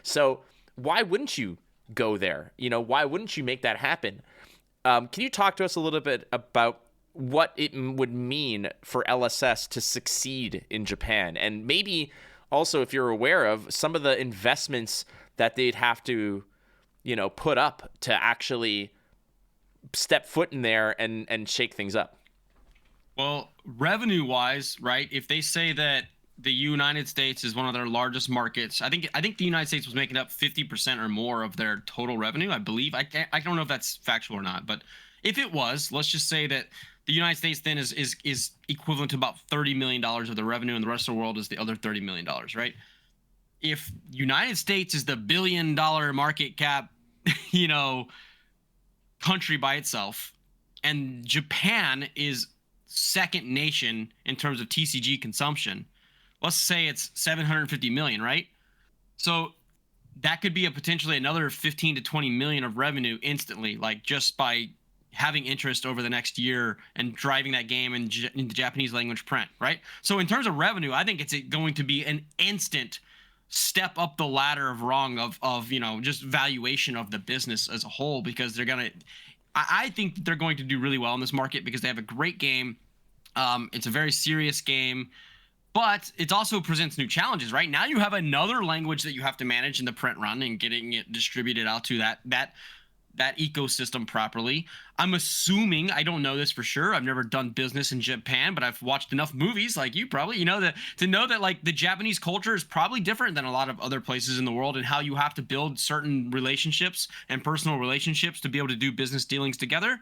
So why wouldn't you go there? Why wouldn't you make that happen? Can you talk to us a little bit about what it would mean for LSS to succeed in Japan? And maybe also, if you're aware of some of the investments that they'd have to, put up to actually step foot in there and shake things up. Well, revenue-wise, right? If they say that the United States is one of their largest markets, I think the United States was making up 50% or more of their total revenue. I believe. I don't know if that's factual or not, but if it was, let's just say that the United States then is equivalent to about $30 million of the revenue, and the rest of the world is the other $30 million, right? If United States is the $1 billion market cap, country by itself, and Japan is second nation in terms of TCG consumption, let's say it's 750 million, right? So that could be potentially another 15 to 20 million of revenue instantly, like just by having interest over the next year and driving that game in the Japanese language print, right? So in terms of revenue, I think it's going to be an instant step up the ladder of just valuation of the business as a whole, because I think that they're going to do really well in this market because they have a great game. It's a very serious game, but it also presents new challenges, right? Now you have another language that you have to manage in the print run and getting it distributed out to that ecosystem properly. I'm assuming, I don't know this for sure, I've never done business in Japan, but I've watched enough movies like you probably, to know that like the Japanese culture is probably different than a lot of other places in the world, and how you have to build certain relationships and personal relationships to be able to do business dealings together.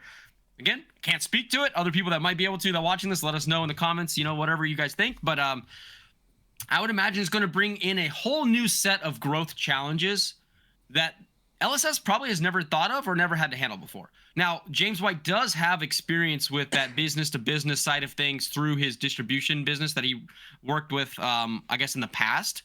again, can't speak to it. Other people that might be able to that watching this, let us know in the comments, whatever you guys think. But I would imagine it's going to bring in a whole new set of growth challenges that LSS probably has never thought of or never had to handle before. Now, James White does have experience with that business-to-business side of things through his distribution business that he worked with, I guess, in the past.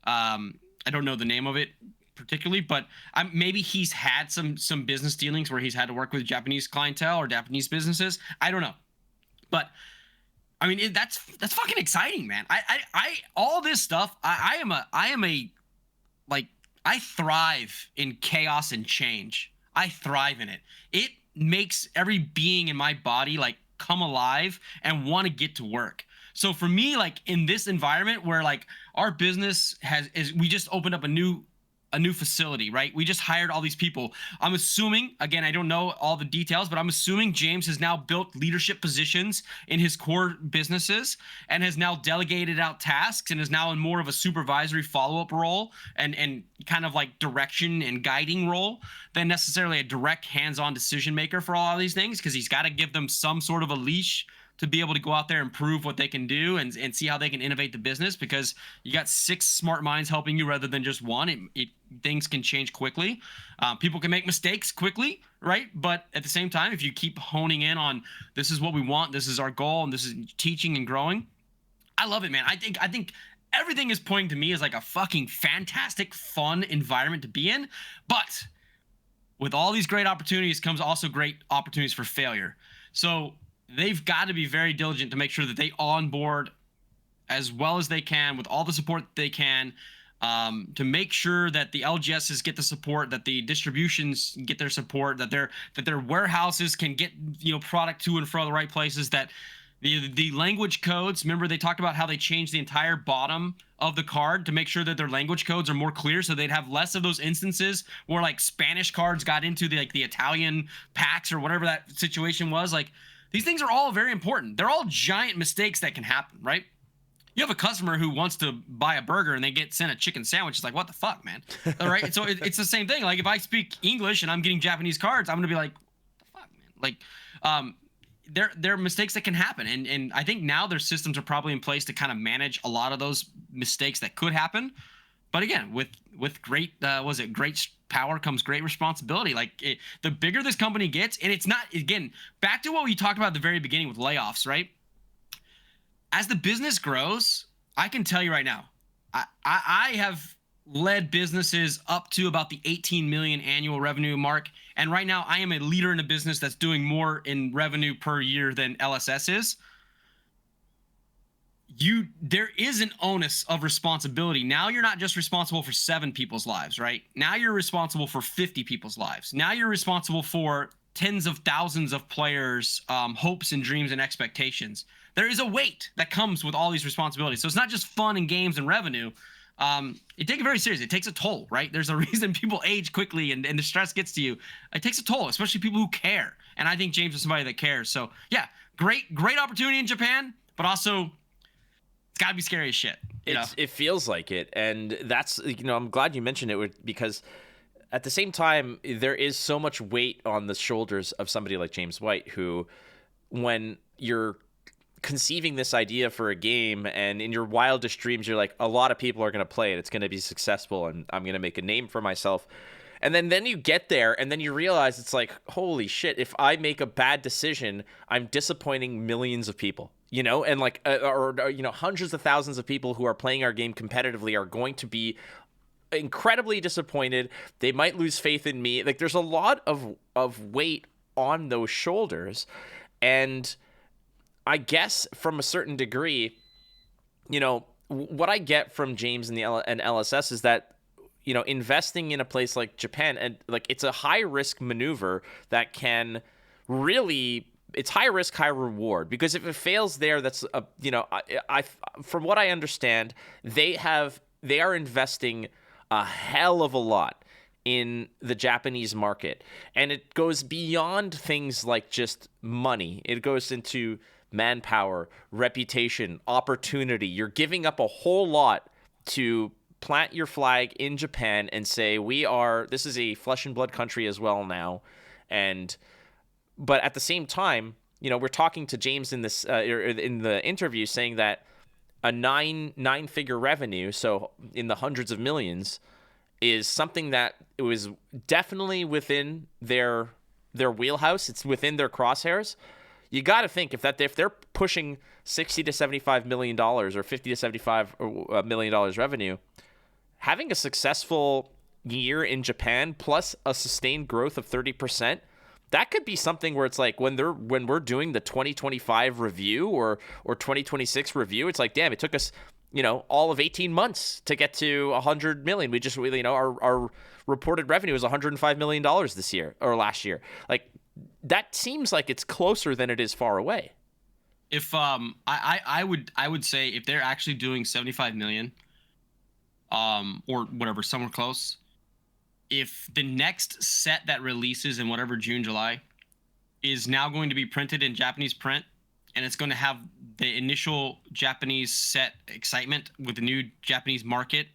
I don't know the name of it particularly, but maybe he's had some business dealings where he's had to work with Japanese clientele or Japanese businesses. I don't know, but I mean that's fucking exciting, man. I all this stuff. I thrive in chaos and change. I thrive in it. It makes every being in my body like come alive and want to get to work. So for me, like in this environment where like our business we just opened up a new facility, right? We just hired all these people. I'm assuming, again, I don't know all the details, but I'm assuming James has now built leadership positions in his core businesses and has now delegated out tasks and is now in more of a supervisory follow-up role and kind of like direction and guiding role than necessarily a direct hands-on decision maker for all of these things, because he's got to give them some sort of a leash to be able to go out there and prove what they can do and see how they can innovate the business, because you got 6 smart minds helping you rather than just one. Things can change quickly. People can make mistakes quickly, right? But at the same time, if you keep honing in on this is what we want, this is our goal, and this is teaching and growing, I love it, man. I think everything is pointing to me as like a fucking fantastic, fun environment to be in. But with all these great opportunities comes also great opportunities for failure. So they've got to be very diligent to make sure that they onboard as well as they can with all the support that they can, to make sure that the LGSs get the support, that the distributions get their support, that their warehouses can get product to and from the right places, that the language codes. Remember they talked about how they changed the entire bottom of the card to make sure that their language codes are more clear, so they'd have less of those instances where like Spanish cards got into the Italian packs or whatever that situation was. Like, these things are all very important. They're all giant mistakes that can happen, right? You have a customer who wants to buy a burger and they get sent a chicken sandwich. It's like, what the fuck, man? All right. So it's the same thing. Like if I speak English and I'm getting Japanese cards, I'm going to be like, what the fuck, man? Like, there are mistakes that can happen. And I think now their systems are probably in place to kind of manage a lot of those mistakes that could happen. But again, with great, great power comes great responsibility. Like the bigger this company gets, and it's not, again, back to what we talked about at the very beginning with layoffs, right? As the business grows, I can tell you right now, I have led businesses up to about the 18 million annual revenue mark. And right now I am a leader in a business that's doing more in revenue per year than LSS is. There is an onus of responsibility. Now you're not just responsible for 7 people's lives, right? Now you're responsible for 50 people's lives. Now you're responsible for tens of thousands of players' hopes and dreams and expectations. There is a weight that comes with all these responsibilities. So it's not just fun and games and revenue. You take it very seriously. It takes a toll, right? There's a reason people age quickly and the stress gets to you. It takes a toll, especially people who care. And I think James is somebody that cares. So yeah, great opportunity in Japan, but also it's got to be scary as shit. It feels like it. And that's, I'm glad you mentioned it, because at the same time, there is so much weight on the shoulders of somebody like James White, who, when you're conceiving this idea for a game and in your wildest dreams, you're like, a lot of people are going to play it. It's going to be successful and I'm going to make a name for myself. And then you get there and then you realize it's like, holy shit, if I make a bad decision, I'm disappointing millions of people, and like, hundreds of thousands of people who are playing our game competitively are going to be incredibly disappointed. They might lose faith in me. Like, there's a lot of weight on those shoulders. And I guess from a certain degree, what I get from James and LSS is that, investing in a place like Japan, and like, it's a high risk maneuver that can really, it's high risk, high reward, because if it fails there, that's from what I understand, they are investing a hell of a lot in the Japanese market, and it goes beyond things like just money. It goes into manpower, reputation, opportunity. You're giving up a whole lot to plant your flag in Japan and say, this is a flesh and blood country as well now, and But at the same time, we're talking to James in this in the interview saying that a nine-figure revenue, so in the hundreds of millions, is something that it was definitely within their wheelhouse. It's within their crosshairs. You got to think if they're pushing $60 to $75 million or $50 to $75 million revenue, having a successful year in Japan plus a sustained growth of 30%, that could be something where it's like when we're doing the 2025 review or 2026 review, it's like, damn, it took us all of 18 months to get to 100 million. We just really, our reported revenue is $105 million this year or last year. Like, that seems like it's closer than it is far away. If I would say if they're actually doing 75 million, or whatever, somewhere close, if the next set that releases in whatever June, July is now going to be printed in Japanese print, and it's going to have the initial Japanese set excitement with the new Japanese market,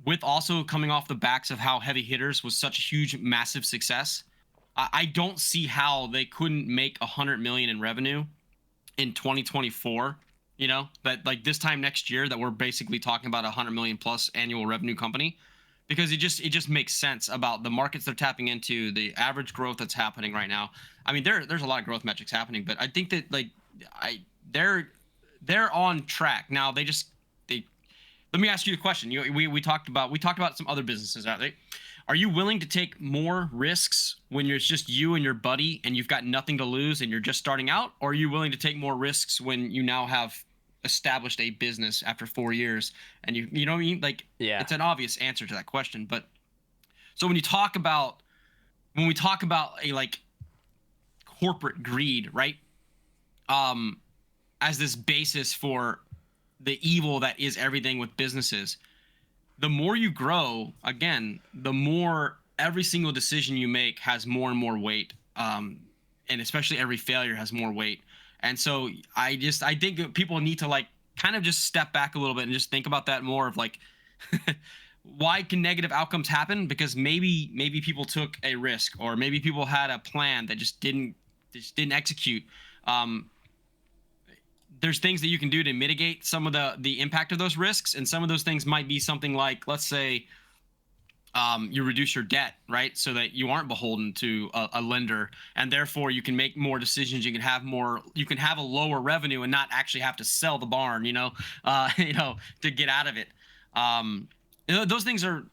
with also coming off the backs of how Heavy Hitters was such a huge, massive success, I don't see how they couldn't make 100 million in revenue in 2024. That like this time next year that we're basically talking about 100 million plus annual revenue company, because it just makes sense about the markets they're tapping into, the average growth that's happening right now. I mean, there's a lot of growth metrics happening, but I think that they're on track now. Let me ask you a question. We talked about some other businesses out there. Are you willing to take more risks when it's just you and your buddy and you've got nothing to lose and you're just starting out? Or are you willing to take more risks when you now have established a business after 4 years and you know what I mean? Like, yeah, it's an obvious answer to that question. But so when we talk about a like corporate greed, right? As this basis for the evil that is everything with businesses, the more you grow, again, the more every single decision you make has more and more weight. And especially every failure has more weight. And so I think people need to like kind of just step back a little bit and just think about that more of like, why can negative outcomes happen? Because maybe people took a risk, or maybe people had a plan that just didn't execute. There's things that you can do to mitigate some of the impact of those risks. And some of those things might be something like, let's say, you reduce your debt, right? So that you aren't beholden to a lender, and therefore you can make more decisions. You can have a lower revenue and not actually have to sell the barn, to get out of it. Those things are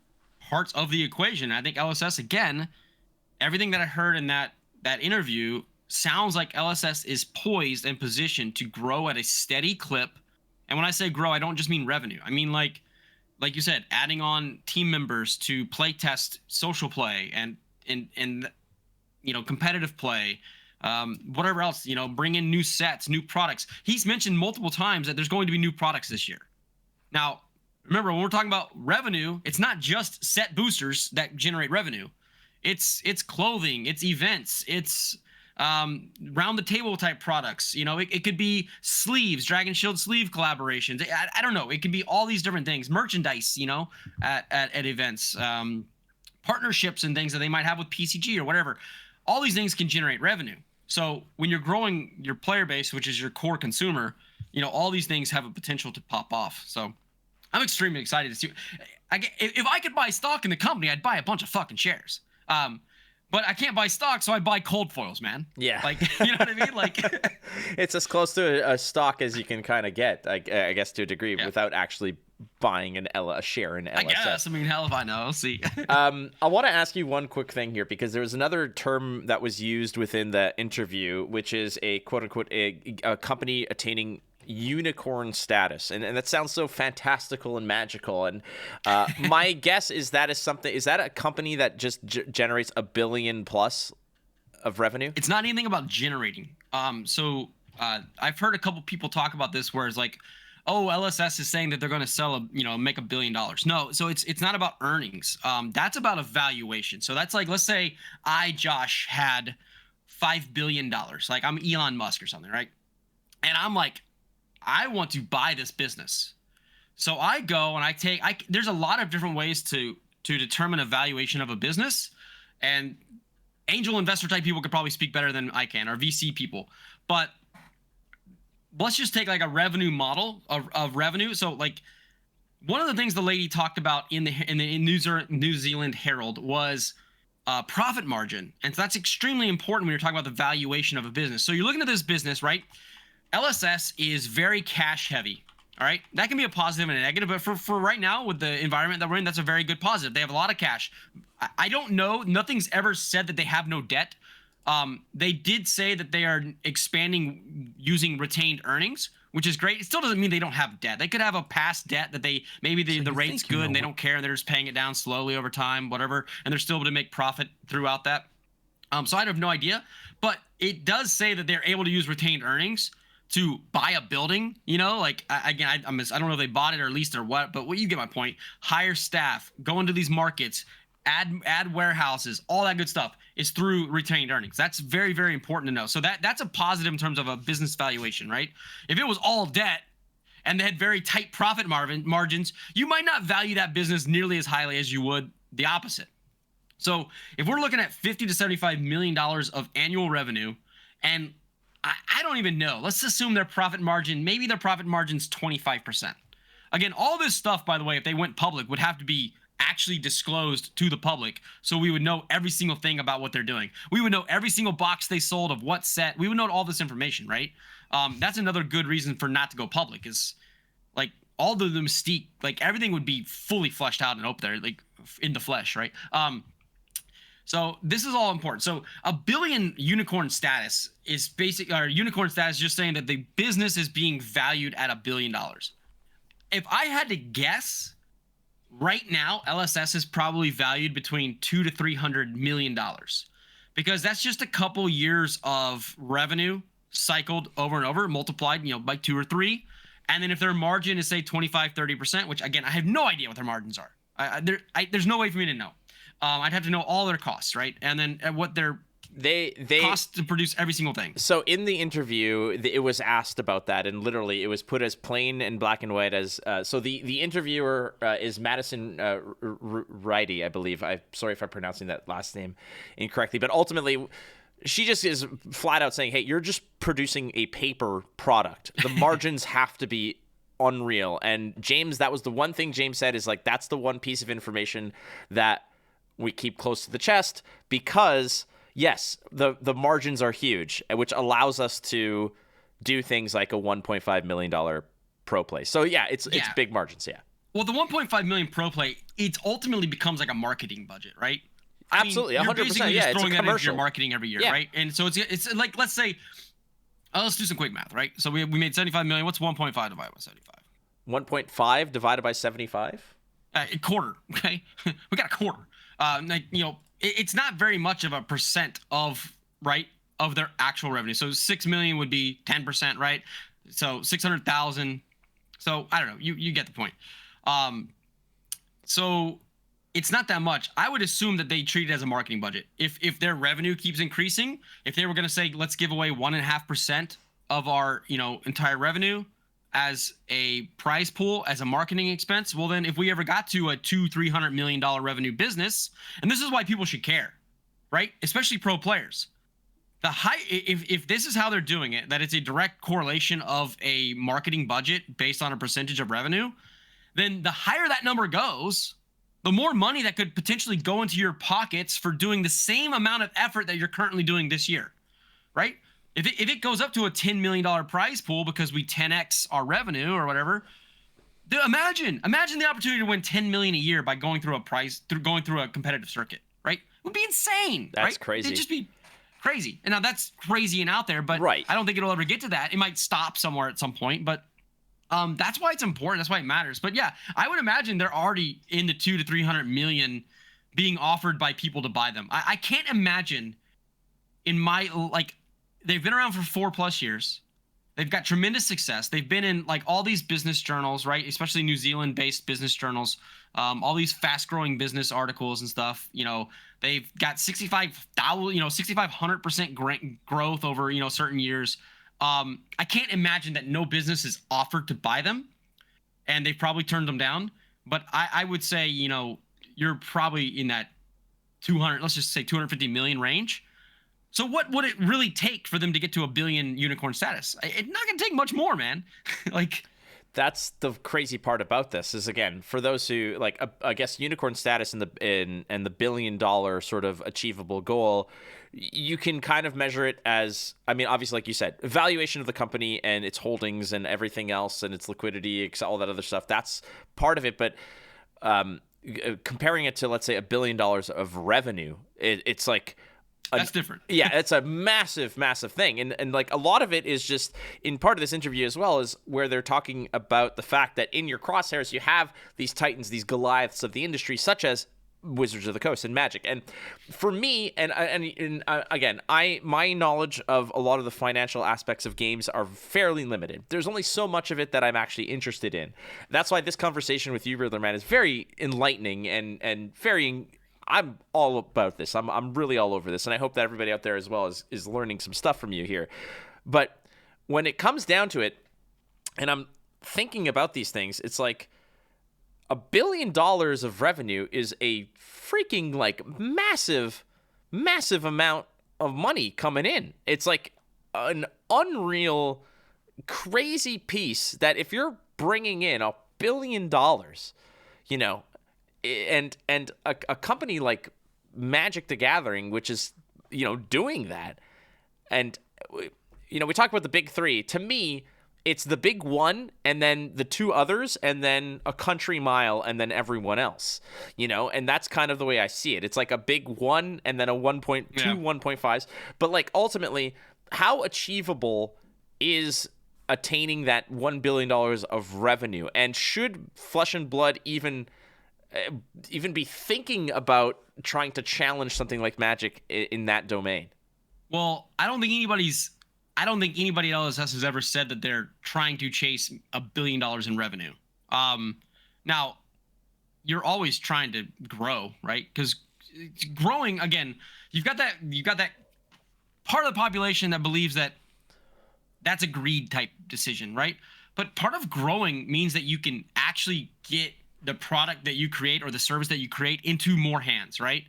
parts of the equation. I think LSS, again, everything that I heard in that interview sounds like LSS is poised and positioned to grow at a steady clip. And when I say grow, I don't just mean revenue. I mean like you said, adding on team members to play test social play and competitive play, whatever else, bring in new sets, new products. He's mentioned multiple times that there's going to be new products this year. Now, remember, when we're talking about revenue, it's not just set boosters that generate revenue. It's clothing, it's events, it's round the table type products. It could be sleeves, Dragon Shield sleeve collaborations. I don't know. It could be all these different things, merchandise, at events, partnerships and things that they might have with PCG or whatever. All these things can generate revenue. So when you're growing your player base, which is your core consumer, all these things have a potential to pop off. So I'm extremely excited to see. If I could buy stock in the company, I'd buy a bunch of fucking shares. But I can't buy stock, so I buy cold foils, man. Yeah. Like, you know what I mean? Like, it's as close to a stock as you can kind of get, I guess, to a degree, yeah, without actually buying a share in LSS. I guess. I mean, hell if I know. See. I want to ask you one quick thing here, because there was another term that was used within the interview, which is a quote-unquote a company attaining unicorn status, and that sounds so fantastical and magical, and my guess is that a company that just generates $1 billion plus of revenue? It's not anything about generating. So I've heard a couple people talk about this, where it's like, oh, LSS is saying that they're going to sell make $1 billion. No, so it's not about earnings. That's about a valuation. So that's like, let's say Josh had $5 billion, like I'm Elon Musk or something, right? And I'm like, I want to buy this business. So I go and there's a lot of different ways to determine a valuation of a business. And angel investor type people could probably speak better than I can, or VC people. But let's just take like a revenue model of revenue. So like one of the things the lady talked about in the New Zealand Herald was profit margin. And so that's extremely important when you're talking about the valuation of a business. So you're looking at this business, right? LSS is very cash heavy. All right. That can be a positive and a negative, but for right now with the environment that we're in, that's a very good positive. They have a lot of cash. I don't know. Nothing's ever said that they have no debt. They did say that they are expanding using retained earnings, which is great. It still doesn't mean they don't have debt. They could have a past debt that they maybe the rate's good and they don't care and they're just paying it down slowly over time, whatever, and they're still able to make profit throughout that. So I have no idea, but it does say that they're able to use retained earnings to buy a building. You know, like I don't know if they bought it or leased it or what, but you get my point. Hire staff, go into these markets, add warehouses, all that good stuff is through retained earnings. That's very, very important to know. So that's a positive in terms of a business valuation, right? If it was all debt and they had very tight profit margins, you might not value that business nearly as highly as you would the opposite. So if we're looking at $50 to $75 million of annual revenue, and I don't even know, let's assume their profit margin, maybe their profit margin's 25%. Again, all this stuff, by the way, if they went public, would have to be actually disclosed to the public, so we would know every single thing about what they're doing. We would know every single box they sold of what set. We would know all this information, right? That's another good reason for not to go public, is like all the mystique, like everything would be fully fleshed out and open there, like in the flesh, right? So this is all important. So a billion unicorn status is unicorn status just saying that the business is being valued at $1 billion. If I had to guess, right now, LSS is probably valued between $200 to $300 million, because that's just a couple years of revenue cycled over and over, multiplied, by 2 or 3. And then if their margin is say 25, 30%, which again, I have no idea what their margins are. There's no way for me to know. I'd have to know all their costs, right? And then what their cost to produce every single thing. So in the interview, it was asked about that, and literally it was put as plain and black and white as. So the interviewer is Madison Righty, I believe. I'm sorry if I'm pronouncing that last name incorrectly, but ultimately, she just is flat out saying, "Hey, you're just producing a paper product. The margins have to be unreal." And James, that was the one thing James said, is like, that's the one piece of information that we keep close to the chest, because yes, the margins are huge, which allows us to do things like a $1.5 million pro play. So yeah, it's big margins. Yeah. Well, the 1.5 million pro play, it ultimately becomes like a marketing budget, right? Absolutely, 100%. Yeah, it's a throwing that into your commercial marketing every year, right? And so it's like, let's say, let's do some quick math, right? So we made 75 million. What's 1.5 divided by 75? 1.5 divided by 75. A quarter. Okay, we got a quarter. It's not very much of a percent of their actual revenue. So 6 million would be 10%, right? So 600,000. So I don't know. You get the point. So it's not that much. I would assume that they treat it as a marketing budget. If their revenue keeps increasing, if they were going to say, let's give away 1.5% of our entire revenue as a prize pool, as a marketing expense, well then if we ever got to a $200-300 million revenue business, and this is why people should care, right? Especially pro players. If this is how they're doing it, that it's a direct correlation of a marketing budget based on a percentage of revenue, then the higher that number goes, the more money that could potentially go into your pockets for doing the same amount of effort that you're currently doing this year, right? If it goes up to a $10 million prize pool because we 10x our revenue or whatever, imagine the opportunity to win $10 million a year by going through a competitive circuit, right? It would be insane. That's right? crazy. It'd just be crazy. And now that's crazy and out there, but right. I don't think it'll ever get to that. It might stop somewhere at some point, but that's why it's important. That's why it matters. But yeah, I would imagine they're already in the 200 to 300 million being offered by people to buy them. I can't imagine in my they've been around for 4+ years. They've got tremendous success. They've been in all these business journals, right? Especially New Zealand-based business journals. All these fast-growing business articles and stuff. They've got 6,500% growth over certain years. I can't imagine that no business is offered to buy them, and they've probably turned them down. But I would say you're probably in that 200, let's just say 250 million range. So what would it really take for them to get to a billion unicorn status? It's not going to take much more, man. Like, that's the crazy part about this is, again, for those who like, I guess unicorn status and the $1 billion sort of achievable goal, you can kind of measure it as, I mean, obviously, like you said, valuation of the company and its holdings and everything else and its liquidity, all that other stuff. That's part of it. But comparing it to, let's say, $1 billion of revenue, it's like, that's different. Yeah, it's a massive, massive thing. And like a lot of it is just in part of this interview as well, is where they're talking about the fact that in your crosshairs, you have these titans, these Goliaths of the industry, such as Wizards of the Coast and Magic. And for me, and again, my knowledge of a lot of the financial aspects of games are fairly limited. There's only so much of it that I'm actually interested in. That's why this conversation with you, Riddlerman, is very enlightening and very... I'm all about this. I'm really all over this, and I hope that everybody out there as well is learning some stuff from you here. But when it comes down to it, and I'm thinking about these things, it's like $1 billion of revenue is a freaking like massive, massive amount of money coming in. It's like an unreal, crazy piece that if you're bringing in $1 billion, you know, and a company like Magic the Gathering, which is, you know, doing that. And, you know, we talk about the big three. To me, it's the big one and then the two others and then a country mile and then everyone else, you know, and that's kind of the way I see it. It's like a big one and then a 1.2, 1.5s. But like ultimately, how achievable is attaining that $1 billion of revenue? And should Flesh and Blood even be thinking about trying to challenge something like Magic in that domain? Well, I don't think anybody at LSS has ever said that they're trying to chase $1 billion in revenue. Now, you're always trying to grow, right? Because growing, again, you've got that part of the population that believes that that's a greed type decision, right? But part of growing means that you can actually get the product that you create or the service that you create into more hands, right?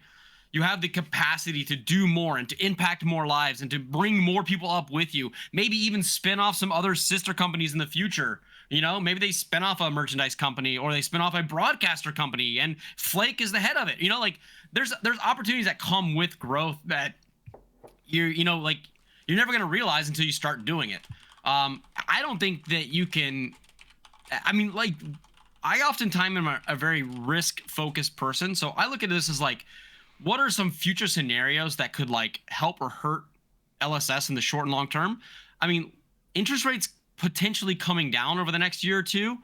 You have the capacity to do more and to impact more lives and to bring more people up with you. Maybe even spin off some other sister companies in the future. You know, maybe they spin off a merchandise company or they spin off a broadcaster company and Flake is the head of it. You know, like there's opportunities that come with growth that you're never going to realize until you start doing it. I don't think that you can, I mean, like, I oftentimes am a very risk-focused person, so I look at this as like, what are some future scenarios that could like help or hurt LSS in the short and long term? I mean, interest rates potentially coming down over the next year or two,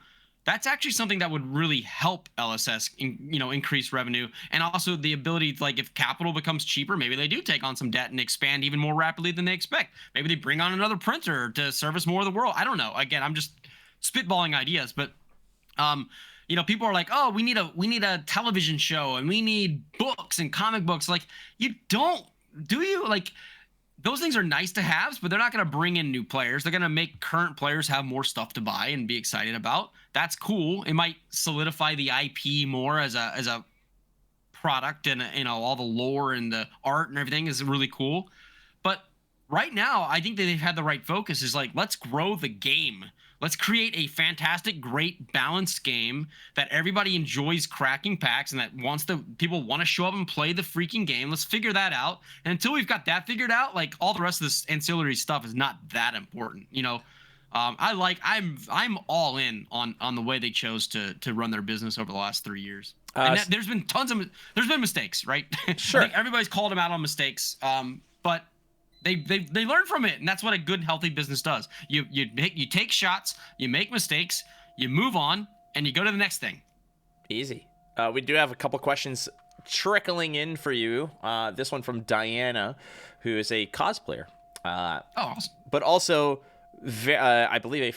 that's actually something that would really help LSS, increase revenue, and also the ability to, like, if capital becomes cheaper, maybe they do take on some debt and expand even more rapidly than they expect. Maybe they bring on another printer to service more of the world. I don't know. Again, I'm just spitballing ideas, but people are like, oh, we need a television show and we need books and comic books. Like, you don't, do you? Like, those things are nice to have, but they're not going to bring in new players. They're going to make current players have more stuff to buy and be excited about. That's cool. It might solidify the IP more as a product, and all the lore and the art and everything is really cool. But right now, I think that they've had the right focus. Is like, let's grow the game. Let's create a fantastic, great, balanced game that everybody enjoys cracking packs and that people want to show up and play the freaking game. Let's figure that out. And until we've got that figured out, like, all the rest of this ancillary stuff is not that important. I'm all in on the way they chose to run their business over the last 3 years. And there's been mistakes, right? Sure. I think everybody's called them out on mistakes. But they learn from it, and that's what a good, healthy business does. You take shots, you make mistakes, you move on, and you go to the next thing. Easy. We do have a couple questions trickling in for you. This one from Diana, who is a cosplayer. Awesome. But also, I believe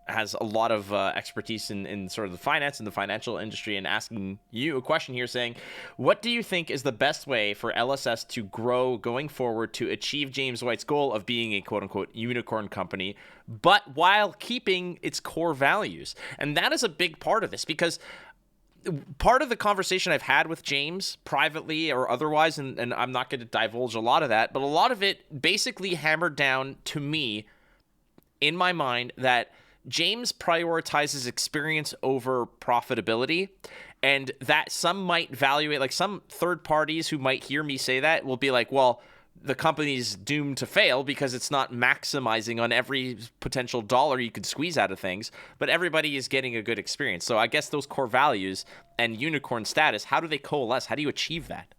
has a lot of expertise in sort of the finance and the financial industry, and asking you a question here saying, what do you think is the best way for LSS to grow going forward to achieve James White's goal of being a quote-unquote unicorn company, but while keeping its core values? And that is a big part of this, because part of the conversation I've had with James privately or otherwise, and I'm not going to divulge a lot of that, but a lot of it basically hammered down to me in my mind that James prioritizes experience over profitability, and that some might value it, like some third parties who might hear me say that will be like, well, the company's doomed to fail because it's not maximizing on every potential dollar you could squeeze out of things, but everybody is getting a good experience. So I guess those core values and unicorn status, how do they coalesce? How do you achieve that?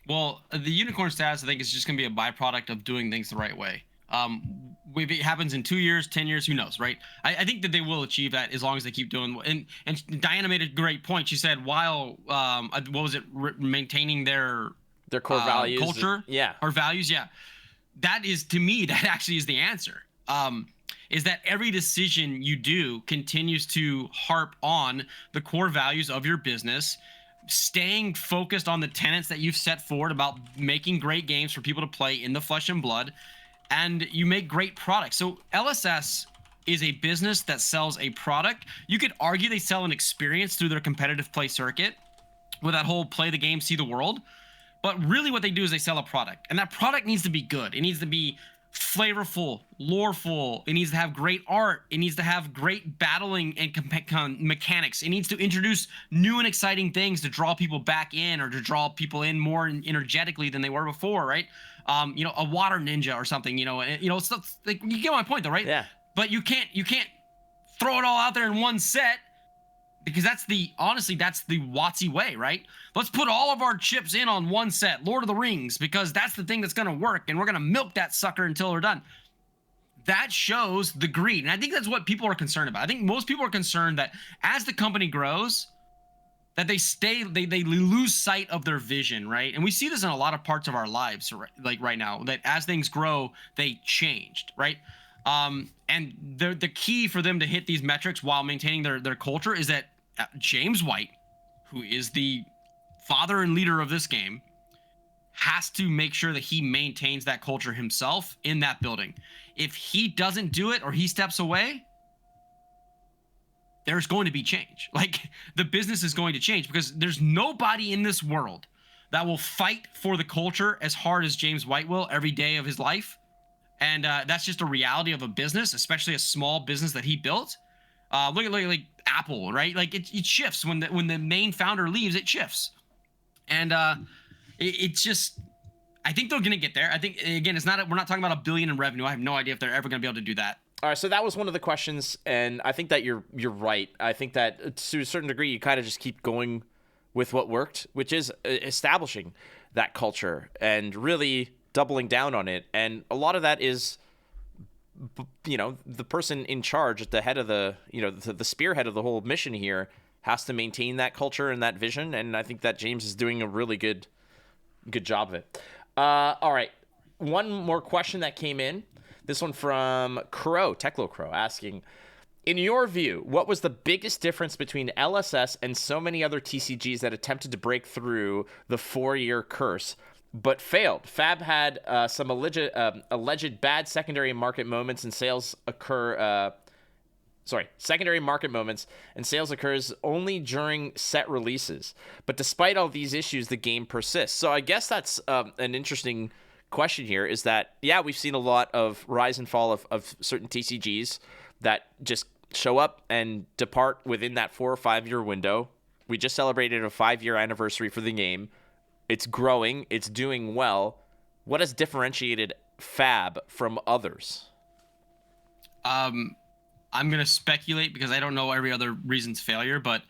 Well, the unicorn status, I think, is just going to be a byproduct of doing things the right way. If it happens in 2 years, 10 years, who knows, right? I think that they will achieve that as long as they keep doing. And Diana made a great point. She said, while what was it, maintaining their core values, culture, or values, that is, to me, that actually is the answer. Is that every decision you do continues to harp on the core values of your business, staying focused on the tenets that you've set forward about making great games for people to play in the flesh and blood, and you make great products. So LSS is a business that sells a product. You could argue they sell an experience through their competitive play circuit with that whole play the game, see the world. But really what they do is they sell a product, and that product needs to be good. It needs to be flavorful, loreful. It needs to have great art. It needs to have great battling and mechanics. It needs to introduce new and exciting things to draw people back in, or to draw people in more energetically than they were before, right? A water ninja or something, stuff like, you get my point though, right? Yeah. But you can't throw it all out there in one set, because that's the WotC way, right? Let's put all of our chips in on one set, Lord of the Rings, because that's the thing that's going to work, and we're going to milk that sucker until we're done. That shows the greed, and I think that's what people are concerned about. I think most people are concerned that as the company grows, that they lose sight of their vision, right? And we see this in a lot of parts of our lives, like right now, that as things grow, they changed, right? And the key for them to hit these metrics while maintaining their culture is that James White, who is the father and leader of this game, has to make sure that he maintains that culture himself in that building. If he doesn't do it, or he steps away, there's going to be change. Like, the business is going to change, because there's nobody in this world that will fight for the culture as hard as James White will every day of his life. And that's just a reality of a business, especially a small business that he built. Look at like Apple, right? Like it shifts when the main founder leaves. It shifts, and it's just. I think they're gonna get there. I think, again, we're not talking about $1 billion in revenue. I have no idea if they're ever gonna be able to do that. All right, so that was one of the questions, and I think that you're right. I think that to a certain degree, you kind of just keep going with what worked, which is establishing that culture and really doubling down on it. And a lot of that is, the person in charge at the head of the spearhead of the whole mission here has to maintain that culture and that vision. And I think that James is doing a really good job of it. All right, one more question that came in. This one from Techlo Crow, asking, in your view, what was the biggest difference between LSS and so many other TCGs that attempted to break through the 4-year curse but failed? Fab had some alleged bad secondary market moments, and sales occur. Secondary market moments and sales occurs only during set releases. But despite all these issues, the game persists. So I guess that's an interesting question here. Is that, we've seen a lot of rise and fall of certain TCGs that just show up and depart within that 4 or 5 year window. We just celebrated a 5-year anniversary for the game. It's growing. It's doing well. What has differentiated Fab from others? I'm going to speculate because I don't know every other reason's failure, but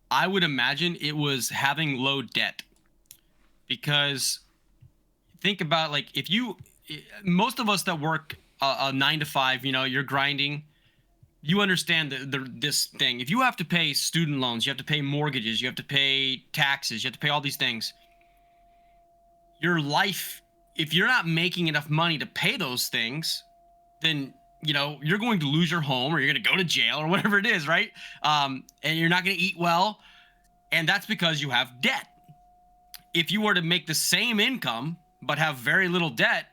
I would imagine it was having low debt. Because think about, like, most of us that work a 9 to 5, you're grinding, you understand this thing. If you have to pay student loans, you have to pay mortgages, you have to pay taxes, you have to pay all these things. Your life, if you're not making enough money to pay those things, then you're going to lose your home, or you're going to go to jail, or whatever it is, right? And you're not going to eat well, and that's because you have debt. If you were to make the same income but have very little debt,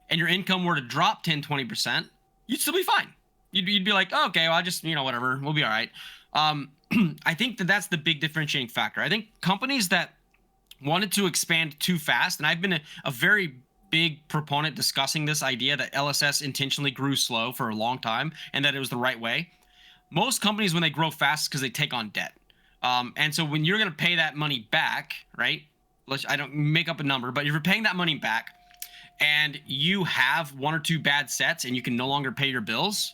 and your income were to drop 10-20%, you'd still be fine. You'd be like, oh, okay, well, I just whatever, we'll be all right. I think that's the big differentiating factor. I think companies that wanted to expand too fast, and I've been a very big proponent discussing this idea that LSS intentionally grew slow for a long time and that it was the right way. Most companies, when they grow fast, because they take on debt. And so when you're going to pay that money back, right? I don't make up a number, but if you're paying that money back and you have one or two bad sets and you can no longer pay your bills,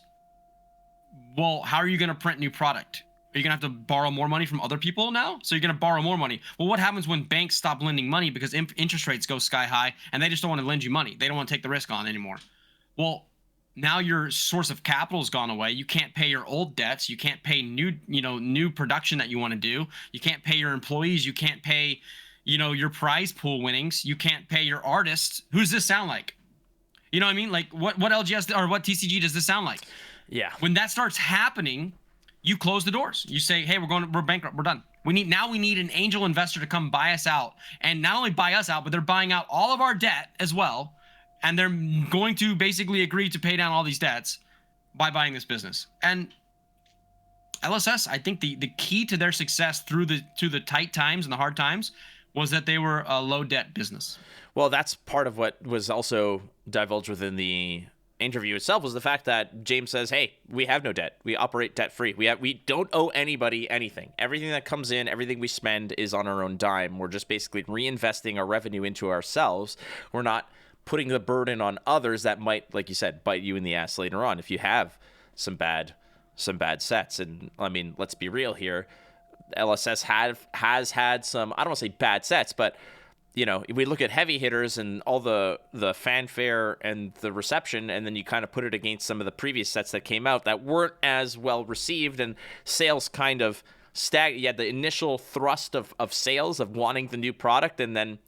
well, how are you going to print new product? Are you going to have to borrow more money from other people now? So you're going to borrow more money. Well, what happens when banks stop lending money because interest rates go sky high and they just don't want to lend you money? They don't want to take the risk on anymore. Well, now your source of capital has gone away. You can't pay your old debts. You can't pay new production that you want to do. You can't pay your employees. You can't pay, your prize pool winnings. You can't pay your artists. Who's this sound like? You know what I mean? Like what LGS or what TCG does this sound like? Yeah. When that starts happening, you close the doors. You say, hey, we're bankrupt. We're done. We need an angel investor to come buy us out, and not only buy us out, but they're buying out all of our debt as well. And they're going to basically agree to pay down all these debts by buying this business. And LSS, I think the key to their success through the tight times and the hard times was that they were a low debt business. Well, that's part of what was also divulged within the interview itself, was the fact that James says, hey, we have no debt. We operate debt free. We don't owe anybody anything. Everything that comes in, everything we spend is on our own dime. We're just basically reinvesting our revenue into ourselves. We're not putting the burden on others that might, like you said, bite you in the ass later on if you have some bad sets. And I mean, let's be real here. LSS has had some, I don't want to say bad sets, but we look at heavy hitters and all the fanfare and the reception, and then you kind of put it against some of the previous sets that came out that weren't as well received, and sales kind of you had the initial thrust of sales of wanting the new product, and then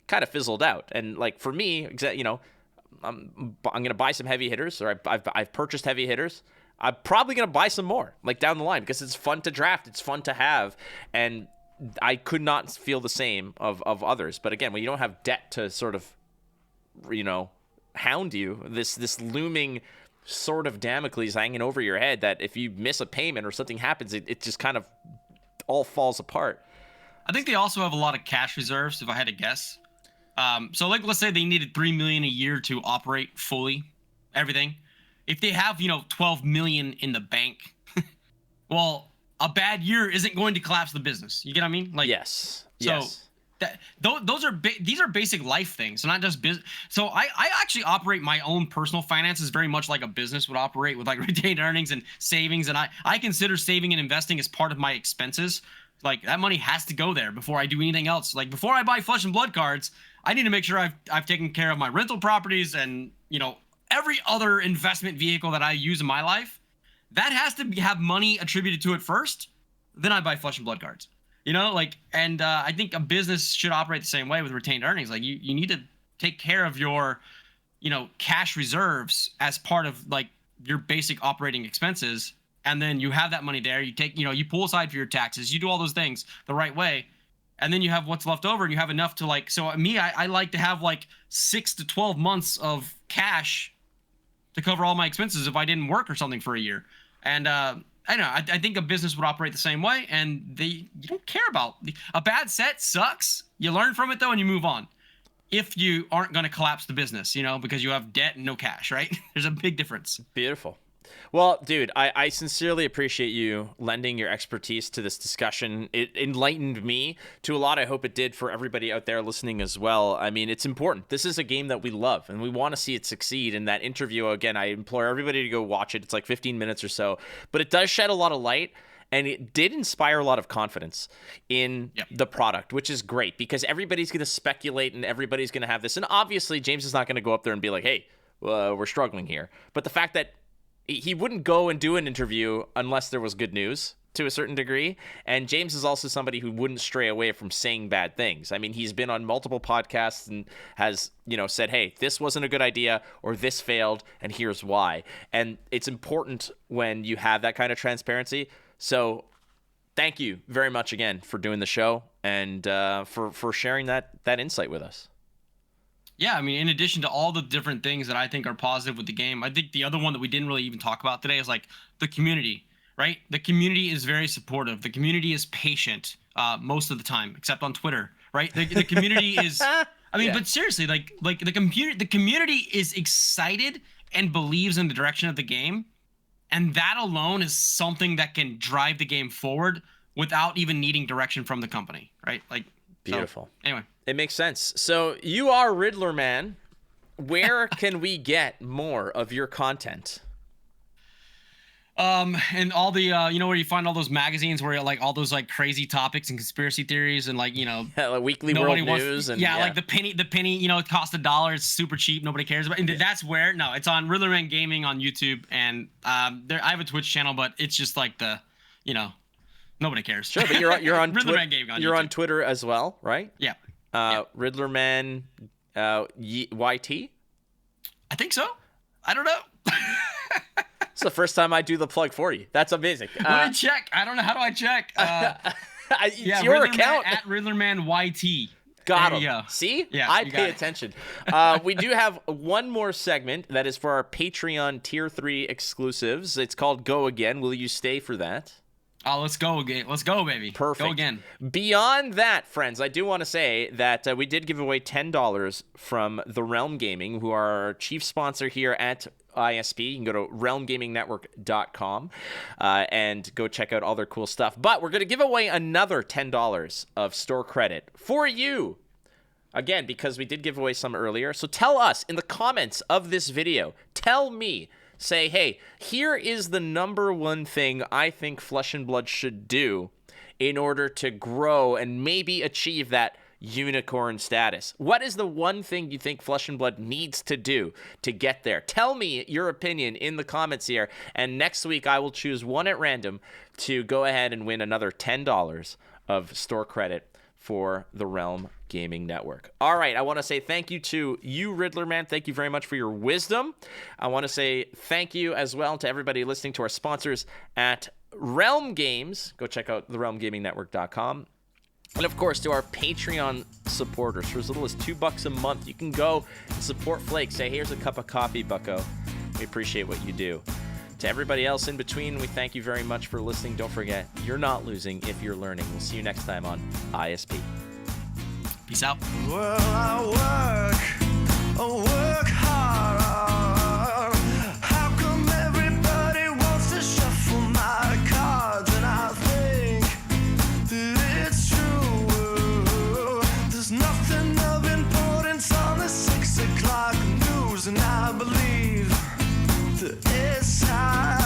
kind of fizzled out. And like for me, I'm going to buy some heavy hitters, or I've purchased heavy hitters. I'm probably going to buy some more like down the line because it's fun to draft. It's fun to have. And I could not feel the same of others. But again, when you don't have debt to sort of, hound you, this looming sort of Damocles hanging over your head that if you miss a payment or something happens, it just kind of all falls apart. I think they also have a lot of cash reserves, if I had to guess. So let's say they needed $3 million a year to operate fully everything. If they have, 12 million in the bank, well, a bad year isn't going to collapse the business. You get what I mean? Like, yes. So yes. These are basic life things, so not just business. So I actually operate my own personal finances very much like a business would operate, with like retained earnings and savings. And I consider saving and investing as part of my expenses. Like that money has to go there before I do anything else. Like before I buy Flesh and Blood cards, I need to make sure I've taken care of my rental properties and every other investment vehicle that I use in my life. That has to have money attributed to it first. Then I buy Flesh and Blood cards. I think a business should operate the same way with retained earnings. Like you need to take care of your, cash reserves as part of like your basic operating expenses. And then you have that money there. You take, you pull aside for your taxes. You do all those things the right way. And then you have what's left over and you have enough to like, so me, I like to have like 6 to 12 months of cash to cover all my expenses if I didn't work or something for a year. And, I don't know. I think a business would operate the same way, and you don't care about a bad set sucks. You learn from it though, and you move on. If you aren't going to collapse the business, because you have debt and no cash, right? There's a big difference. Beautiful. Well, dude, I sincerely appreciate you lending your expertise to this discussion. It enlightened me to a lot. I hope it did for everybody out there listening as well. I mean, it's important. This is a game that we love, and we want to see it succeed. And that interview, again, I implore everybody to go watch it. It's like 15 minutes or so, but it does shed a lot of light. And it did inspire a lot of confidence in the product, which is great because everybody's going to speculate and everybody's going to have this. And obviously, James is not going to go up there and be like, hey, we're struggling here. But the fact that he wouldn't go and do an interview unless there was good news to a certain degree. And James is also somebody who wouldn't stray away from saying bad things. I mean, he's been on multiple podcasts and has, said, hey, this wasn't a good idea or this failed and here's why. And it's important when you have that kind of transparency. So thank you very much again for doing the show and for sharing that insight with us. Yeah, I mean, in addition to all the different things that I think are positive with the game, I think the other one that we didn't really even talk about today is like the community, right? The community is very supportive. The community is patient most of the time, except on Twitter, right? The community is. I mean, but seriously, like the community is excited and believes in the direction of the game, and that alone is something that can drive the game forward without even needing direction from the company, right? Like, beautiful. So, anyway, it makes sense. So you are Riddlerman. Where can we get more of your content? And all the where you find all those magazines where like all those like crazy topics and conspiracy theories and like like Weekly World News and like the penny it costs $1, it's super cheap, nobody cares about. And that's where it's on Riddlerman Gaming on YouTube, and I have a Twitch channel, but it's just like the nobody cares. Sure, but you're on Riddlerman Gaming on you're YouTube. On Twitter as well, right? Yeah. Riddlerman YT. I think so. I don't know. It's the first time I do the plug for you. That's amazing. Let me check. I don't know. How do I check? It's your Riddlerman, account. at Riddlerman YT. Got there him. you go. See? Yeah, I you pay got it. attention. We do have one more segment that is for our Patreon Tier 3 exclusives. It's called Go Again. Will you stay for that? Oh, let's go again. Let's go, baby. Perfect. Go again. Beyond that, friends, I do want to say that we did give away $10 from The Realm Gaming, who are our chief sponsor here at ISP. You can go to realmgamingnetwork.com and go check out all their cool stuff. But we're going to give away another $10 of store credit for you. Again, because we did give away some earlier. So tell us in the comments of this video, tell me, say, hey, here is the number one thing I think Flesh and Blood should do in order to grow and maybe achieve that unicorn status. What is the one thing you think Flesh and Blood needs to do to get there? Tell me your opinion in the comments here, and next week I will choose one at random to go ahead and win another $10 of store credit for the Realm Gaming Network. All right, I want to say thank you to you, Riddlerman. Thank you very much for your wisdom. I want to say thank you as well to everybody listening, to our sponsors at Realm Games. Go check out therealmgamingnetwork.com. And of course, to our Patreon supporters, for as little as $2 a month, you can go and support Flake. Say, here's a cup of coffee, bucko. We appreciate what you do. To everybody else in between, we thank you very much for listening. Don't forget, you're not losing if you're learning. We'll see you next time on ISP. Peace out. Well, I work hard. How come everybody wants to shuffle my cards? And I think that it's true. There's nothing of importance on the 6 o'clock news, and I believe that it's time.